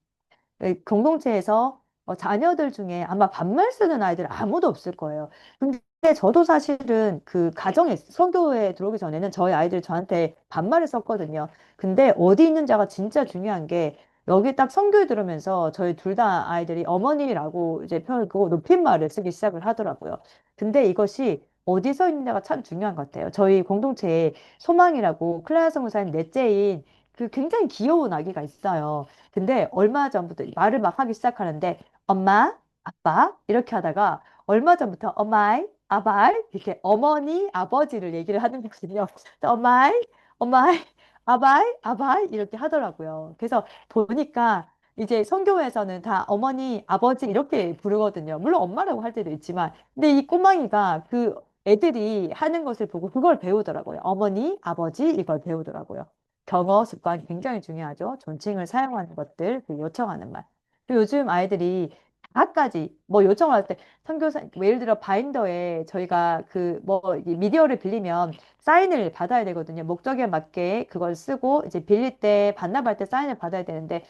공동체에서 자녀들 중에 아마 반말 쓰는 아이들 아무도 없을 거예요. 근데 저도 사실은 그 가정에 성교에 들어오기 전에는 저희 아이들이 저한테 반말을 썼거든요. 근데 어디 있는 자가 진짜 중요한 게 여기 딱 성교에 들으면서 저희 둘 다 아이들이 어머니라고 이제 표현을 그 높임말을 쓰기 시작을 하더라고요. 근데 이것이 어디서 있느냐가 참 중요한 것 같아요. 저희 공동체에 소망이라고 클라라 성교사님 넷째인 그 굉장히 귀여운 아기가 있어요. 근데 얼마 전부터 말을 막 하기 시작하는데 엄마, 아빠 이렇게 하다가 얼마 전부터 엄마이, 아바이 이렇게 어머니, 아버지를 얘기를 하는 거거든요. 엄마이, 엄마이, 아바이, 아바이 이렇게 하더라고요. 그래서 보니까 이제 성교에서는 다 어머니, 아버지 이렇게 부르거든요. 물론 엄마라고 할 때도 있지만 근데 이 꼬망이가 그 애들이 하는 것을 보고 그걸 배우더라고요. 어머니, 아버지 이걸 배우더라고요. 경어 습관 굉장히 중요하죠. 존칭을 사용하는 것들, 그 요청하는 말. 그리고 요즘 아이들이 다까지 뭐 요청할 때 선교사 뭐 예를 들어 바인더에 저희가 그 뭐 미디어를 빌리면 사인을 받아야 되거든요. 목적에 맞게 그걸 쓰고 이제 빌릴 때 반납할 때 사인을 받아야 되는데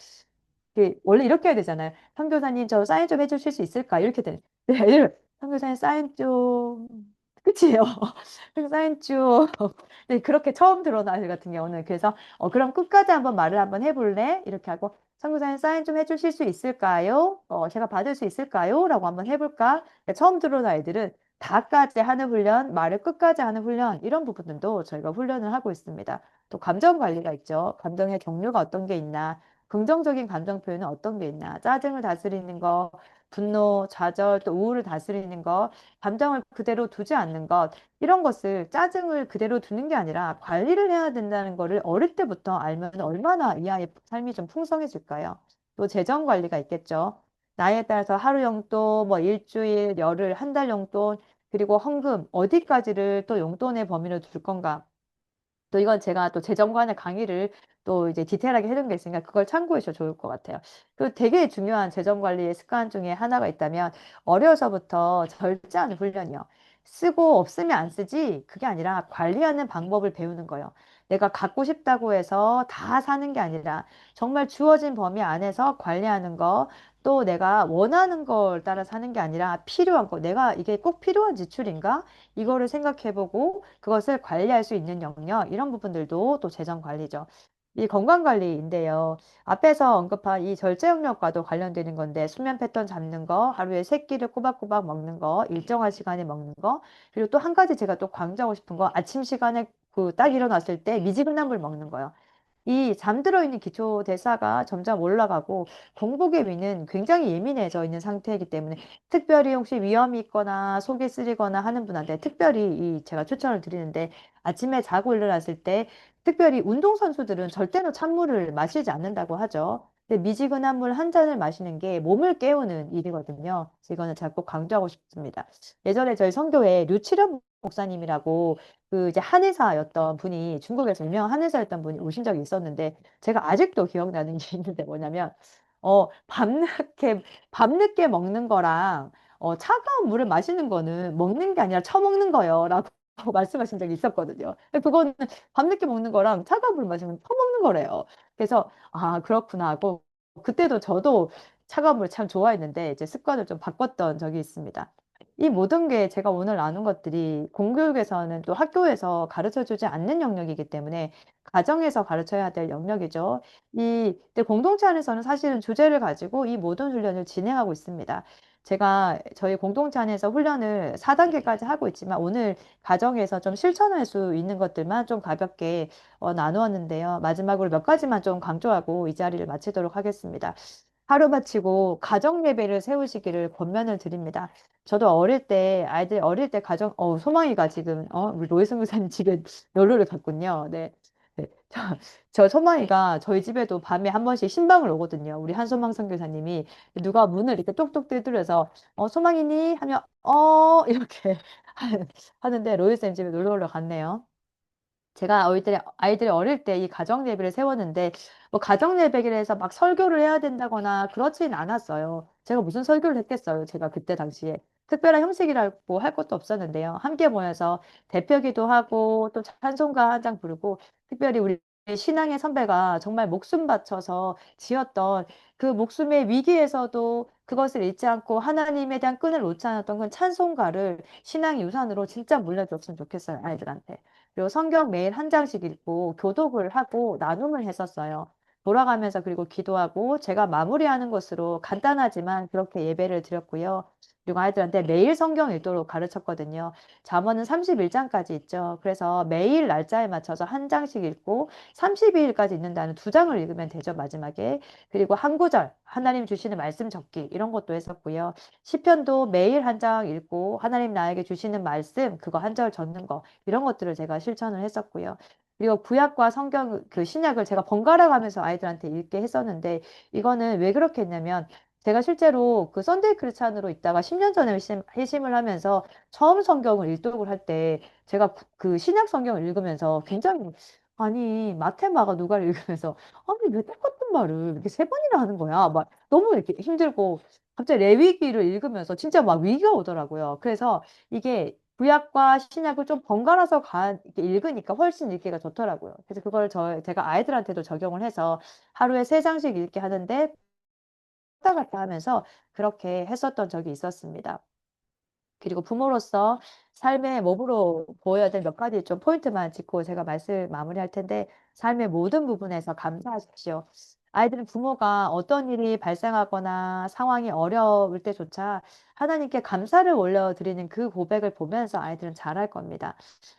원래 이렇게 해야 되잖아요. 선교사님 저 사인 좀 해주실 수 있을까? 이렇게 되는. 선교사님 사인 좀 끝이에요. 사인 좀 네, 그렇게 처음 들어온 아이 같은 경우는 그래서 그럼 끝까지 한번 말을 한번 해볼래? 이렇게 하고 선교사님 사인 좀 해주실 수 있을까요? 제가 받을 수 있을까요? 라고 한번 해볼까? 네, 처음 들어온 아이들은 다까지 하는 훈련, 말을 끝까지 하는 훈련 이런 부분들도 저희가 훈련을 하고 있습니다. 또 감정 관리가 있죠. 감정의 종류가 어떤 게 있나? 긍정적인 감정 표현은 어떤 게 있나? 짜증을 다스리는 거, 분노, 좌절, 또 우울을 다스리는 거, 감정을 그대로 두지 않는 것, 이런 것을 짜증을 그대로 두는 게 아니라 관리를 해야 된다는 거를 어릴 때부터 알면 얼마나 이 아이의 삶이 좀 풍성해질까요? 또 재정 관리가 있겠죠. 나이에 따라서 하루 용돈, 뭐 일주일, 열흘, 한 달 용돈, 그리고 헌금, 어디까지를 또 용돈의 범위로 둘 건가? 또 이건 제가 또 재정관의 강의를 또 이제 디테일하게 해둔 게 있으니까 그걸 참고해 주셔도 좋을 것 같아요. 그 되게 중요한 재정 관리의 습관 중에 하나가 있다면 어려서부터 절제하는 훈련이요. 쓰고 없으면 안 쓰지 그게 아니라 관리하는 방법을 배우는 거예요. 내가 갖고 싶다고 해서 다 사는 게 아니라 정말 주어진 범위 안에서 관리하는 거, 또 내가 원하는 걸 따라 사는 게 아니라 필요한 거, 내가 이게 꼭 필요한 지출인가? 이거를 생각해보고 그것을 관리할 수 있는 영역, 이런 부분들도 또 재정 관리죠. 이 건강 관리인데요. 앞에서 언급한 이 절제 영역과도 관련되는 건데 수면 패턴 잡는 거, 하루에 세 끼를 꼬박꼬박 먹는 거, 일정한 시간에 먹는 거, 그리고 또 한 가지 제가 또 강조하고 싶은 거 아침 시간에 그 딱 일어났을 때 미지근한 물 먹는 거요. 이 잠들어 있는 기초 대사가 점점 올라가고 공복의 위는 굉장히 예민해져 있는 상태이기 때문에 특별히 혹시 위험이 있거나 속이 쓰리거나 하는 분한테 특별히 제가 추천을 드리는데 아침에 자고 일어났을 때 특별히 운동선수들은 절대로 찬물을 마시지 않는다고 하죠. 근데 미지근한 물 한 잔을 마시는 게 몸을 깨우는 일이거든요. 그래서 이거는 제가 꼭 강조하고 싶습니다. 예전에 저희 성교에 류치령 목사님이라고 그 이제 한의사였던 분이 중국에서 유명한 한의사였던 분이 오신 적이 있었는데 제가 아직도 기억나는 게 있는데 뭐냐면 밤늦게 먹는 거랑 차가운 물을 마시는 거는 먹는 게 아니라 처먹는 거요라고 말씀하신 적이 있었거든요. 근데 그거는 밤늦게 먹는 거랑 차가운 물 마시면 처먹는 거래요. 그래서 아 그렇구나 하고 그때도 저도 차가운 물 참 좋아했는데 이제 습관을 좀 바꿨던 적이 있습니다. 이 모든 게 제가 오늘 나눈 것들이 공교육에서는 또 학교에서 가르쳐 주지 않는 영역이기 때문에 가정에서 가르쳐야 될 영역이죠. 근데 공동체 안에서는 사실은 주제를 가지고 이 모든 훈련을 진행하고 있습니다. 제가 저희 공동체 안에서 훈련을 4단계까지 하고 있지만 오늘 가정에서 좀 실천할 수 있는 것들만 좀 가볍게 나누었는데요. 마지막으로 몇 가지만 좀 강조하고 이 자리를 마치도록 하겠습니다. 하루 마치고 가정 예배를 세우시기를 권면을 드립니다. 저도 어릴 때 아이들 어릴 때 소망이가 지금 우리 로이슨 교사님 집에 놀러를 갔군요. 네. 네. 저 소망이가 저희 집에도 밤에 한 번씩 신방을 오거든요. 우리 한소망 선교사님이 누가 문을 이렇게 똑똑 두드려서 소망이니 하면 이렇게 하는데 로이슨 집에 놀러 갔네요. 제가 아이들이 어릴 때 이 가정 예배를 세웠는데 뭐 가정 예배를 해서 막 설교를 해야 된다거나 그렇진 않았어요. 제가 무슨 설교를 했겠어요. 제가 그때 당시에 특별한 형식이라고 할 것도 없었는데요. 함께 모여서 대표기도 하고 또 찬송가 한 장 부르고 특별히 우리 신앙의 선배가 정말 목숨 바쳐서 지었던 그 목숨의 위기에서도 그것을 잊지 않고 하나님에 대한 끈을 놓지 않았던 그 찬송가를 신앙 유산으로 진짜 물려줬으면 좋겠어요. 아이들한테. 그리고 성경 매일 한 장씩 읽고 교독을 하고 나눔을 했었어요. 돌아가면서 그리고 기도하고 제가 마무리하는 것으로 간단하지만 그렇게 예배를 드렸고요. 그리고 아이들한테 매일 성경 읽도록 가르쳤거든요. 잠언은 31장까지 있죠. 그래서 매일 날짜에 맞춰서 한 장씩 읽고 32일까지 읽는다는 두 장을 읽으면 되죠, 마지막에. 그리고 한 구절, 하나님 주시는 말씀 적기 이런 것도 했었고요. 시편도 매일 한 장 읽고 하나님 나에게 주시는 말씀 그거 한 절 적는 거 이런 것들을 제가 실천을 했었고요. 그리고 구약과 성경 그 신약을 제가 번갈아 가면서 아이들한테 읽게 했었는데 이거는 왜 그렇게 했냐면 제가 실제로 그 썬데이 크리스찬으로 있다가 10년 전에 회심을 하면서 처음 성경을 일독을 할 때 제가 그 신약 성경을 읽으면서 굉장히 아니 마테마가 누가를 읽으면서 아니 왜 똑같은 말을 이렇게 세 번이나 하는 거야? 막 너무 이렇게 힘들고 갑자기 레위기를 읽으면서 진짜 막 위기가 오더라고요. 그래서 이게 구약과 신약을 좀 번갈아서 이렇게 읽으니까 훨씬 읽기가 좋더라고요. 그래서 그걸 제가 아이들한테도 적용을 해서 하루에 3장씩 읽게 하는데 왔다 갔다 하면서 그렇게 했었던 적이 있었습니다. 그리고 부모로서 삶의 몸으로 보여야 될 몇 가지 좀 포인트만 짚고 제가 말씀 마무리할 텐데 삶의 모든 부분에서 감사하십시오. 아이들은 부모가 어떤 일이 발생하거나 상황이 어려울 때조차 하나님께 감사를 올려드리는 그 고백을 보면서 아이들은 잘할 겁니다.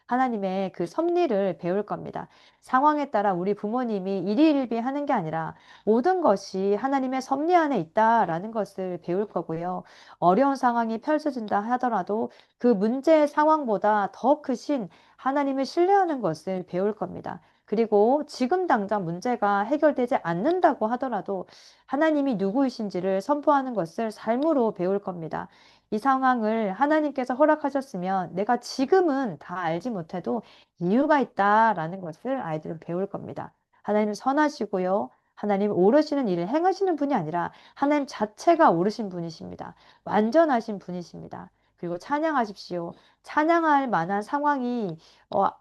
하나님의 그 섭리를 배울 겁니다. 상황에 따라 우리 부모님이 일희일비 하는 게 아니라 모든 것이 하나님의 섭리 안에 있다라는 것을 배울 거고요. 어려운 상황이 펼쳐진다 하더라도 그 문제의 상황보다 더 크신 하나님을 신뢰하는 것을 배울 겁니다. 그리고 지금 당장 문제가 해결되지 않는다고 하더라도 하나님이 누구이신지를 선포하는 것을 삶으로 배울 겁니다. 이 상황을 하나님께서 허락하셨으면 내가 지금은 다 알지 못해도 이유가 있다라는 것을 아이들은 배울 겁니다. 하나님은 선하시고요. 하나님 오르시는 일을 행하시는 분이 아니라 하나님 자체가 오르신 분이십니다. 완전하신 분이십니다. 그리고 찬양하십시오. 찬양할 만한 상황이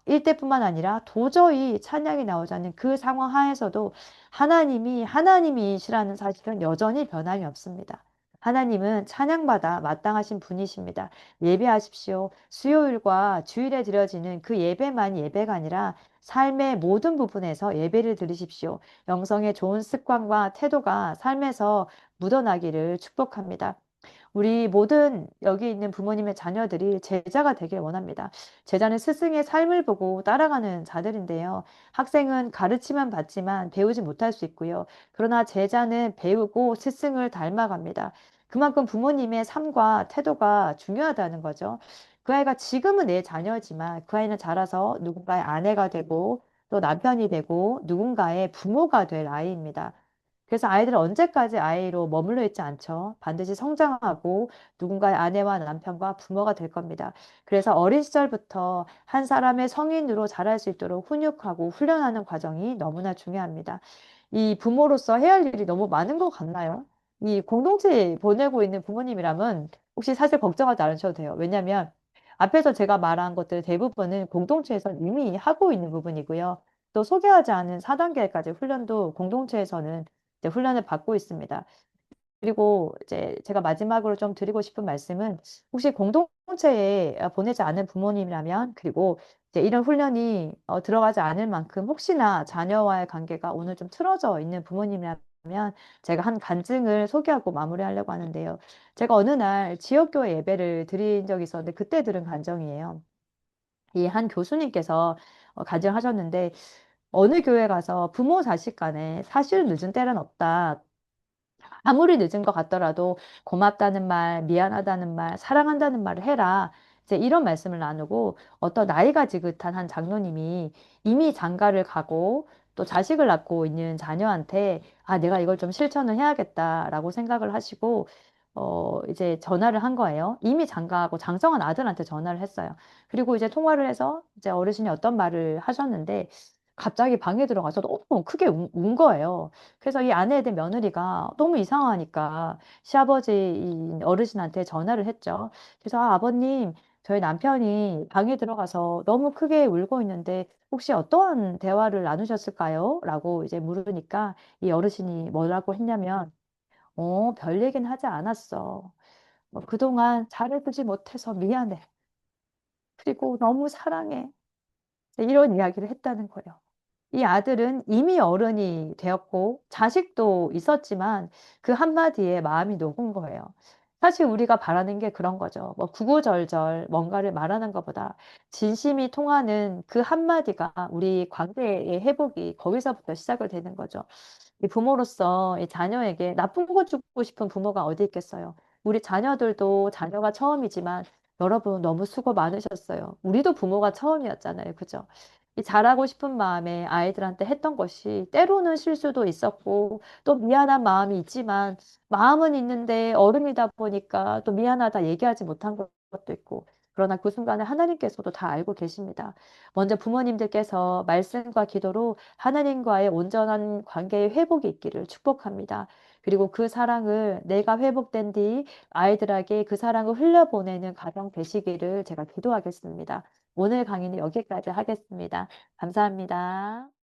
일때뿐만 아니라 도저히 찬양이 나오지 않는 그 상황 하에서도 하나님이시라는 사실은 여전히 변함이 없습니다. 하나님은 찬양받아 마땅하신 분이십니다. 예배하십시오. 수요일과 주일에 드려지는 그 예배만 예배가 아니라 삶의 모든 부분에서 예배를 드리십시오. 영성의 좋은 습관과 태도가 삶에서 묻어나기를 축복합니다. 우리 모든 여기 있는 부모님의 자녀들이 제자가 되길 원합니다. 제자는 스승의 삶을 보고 따라가는 자들인데요. 학생은 가르치만 받지만 배우지 못할 수 있고요. 그러나 제자는 배우고 스승을 닮아갑니다. 그만큼 부모님의 삶과 태도가 중요하다는 거죠. 그 아이가 지금은 내 자녀지만 그 아이는 자라서 누군가의 아내가 되고 또 남편이 되고 누군가의 부모가 될 아이입니다. 그래서 아이들은 언제까지 아이로 머물러 있지 않죠. 반드시 성장하고 누군가의 아내와 남편과 부모가 될 겁니다. 그래서 어린 시절부터 한 사람의 성인으로 자랄 수 있도록 훈육하고 훈련하는 과정이 너무나 중요합니다. 이 부모로서 해야 할 일이 너무 많은 것 같나요? 이 공동체에 보내고 있는 부모님이라면 혹시 사실 걱정하지 않으셔도 돼요. 왜냐하면 앞에서 제가 말한 것들 대부분은 공동체에서 이미 하고 있는 부분이고요. 또 소개하지 않은 4단계까지 훈련도 공동체에서는 이제 훈련을 받고 있습니다. 그리고 이제 제가 마지막으로 좀 드리고 싶은 말씀은 혹시 공동체에 보내지 않은 부모님이라면 그리고 이제 이런 훈련이 들어가지 않을 만큼 혹시나 자녀와의 관계가 오늘 좀 틀어져 있는 부모님이라면 제가 한 간증을 소개하고 마무리하려고 하는데요. 제가 어느 날 지역교회 예배를 드린 적이 있었는데 그때 들은 간증이에요. 이 한 교수님께서 간증하셨는데 어느 교회 가서 부모 자식 간에 사실 늦은 때는 없다. 아무리 늦은 것 같더라도 고맙다는 말, 미안하다는 말, 사랑한다는 말을 해라. 이제 이런 말씀을 나누고 어떤 나이가 지긋한 한 장로님이 이미 장가를 가고 또 자식을 낳고 있는 자녀한테 아, 내가 이걸 좀 실천을 해야겠다라고 생각을 하시고 이제 전화를 한 거예요. 이미 장가하고 장성한 아들한테 전화를 했어요. 그리고 이제 통화를 해서 이제 어르신이 어떤 말을 하셨는데 갑자기 방에 들어가서 너무 크게 운 거예요. 그래서 이 아내에 대한 며느리가 너무 이상하니까 시아버지 어르신한테 전화를 했죠. 그래서 아, 아버님, 저희 남편이 방에 들어가서 너무 크게 울고 있는데 혹시 어떠한 대화를 나누셨을까요? 라고 이제 물으니까 이 어르신이 뭐라고 했냐면 별 얘기는 하지 않았어. 뭐 그동안 잘해주지 못해서 미안해. 그리고 너무 사랑해. 이런 이야기를 했다는 거예요. 이 아들은 이미 어른이 되었고 자식도 있었지만 그 한마디에 마음이 녹은 거예요. 사실 우리가 바라는 게 그런 거죠. 뭐 구구절절 뭔가를 말하는 것보다 진심이 통하는 그 한마디가 우리 관계의 회복이 거기서부터 시작을 되는 거죠. 이 부모로서 이 자녀에게 나쁜 거 주고 싶은 부모가 어디 있겠어요. 우리 자녀들도 자녀가 처음이지만 여러분 너무 수고 많으셨어요. 우리도 부모가 처음이었잖아요. 그죠? 이 잘하고 싶은 마음에 아이들한테 했던 것이 때로는 실수도 있었고 또 미안한 마음이 있지만 마음은 있는데 어른이다 보니까 또 미안하다 얘기하지 못한 것도 있고 그러나 그 순간에 하나님께서도 다 알고 계십니다. 먼저 부모님들께서 말씀과 기도로 하나님과의 온전한 관계의 회복이 있기를 축복합니다. 그리고 그 사랑을 내가 회복된 뒤 아이들에게 그 사랑을 흘려보내는 가정 되시기를 제가 기도하겠습니다. 오늘 강의는 여기까지 하겠습니다. 감사합니다.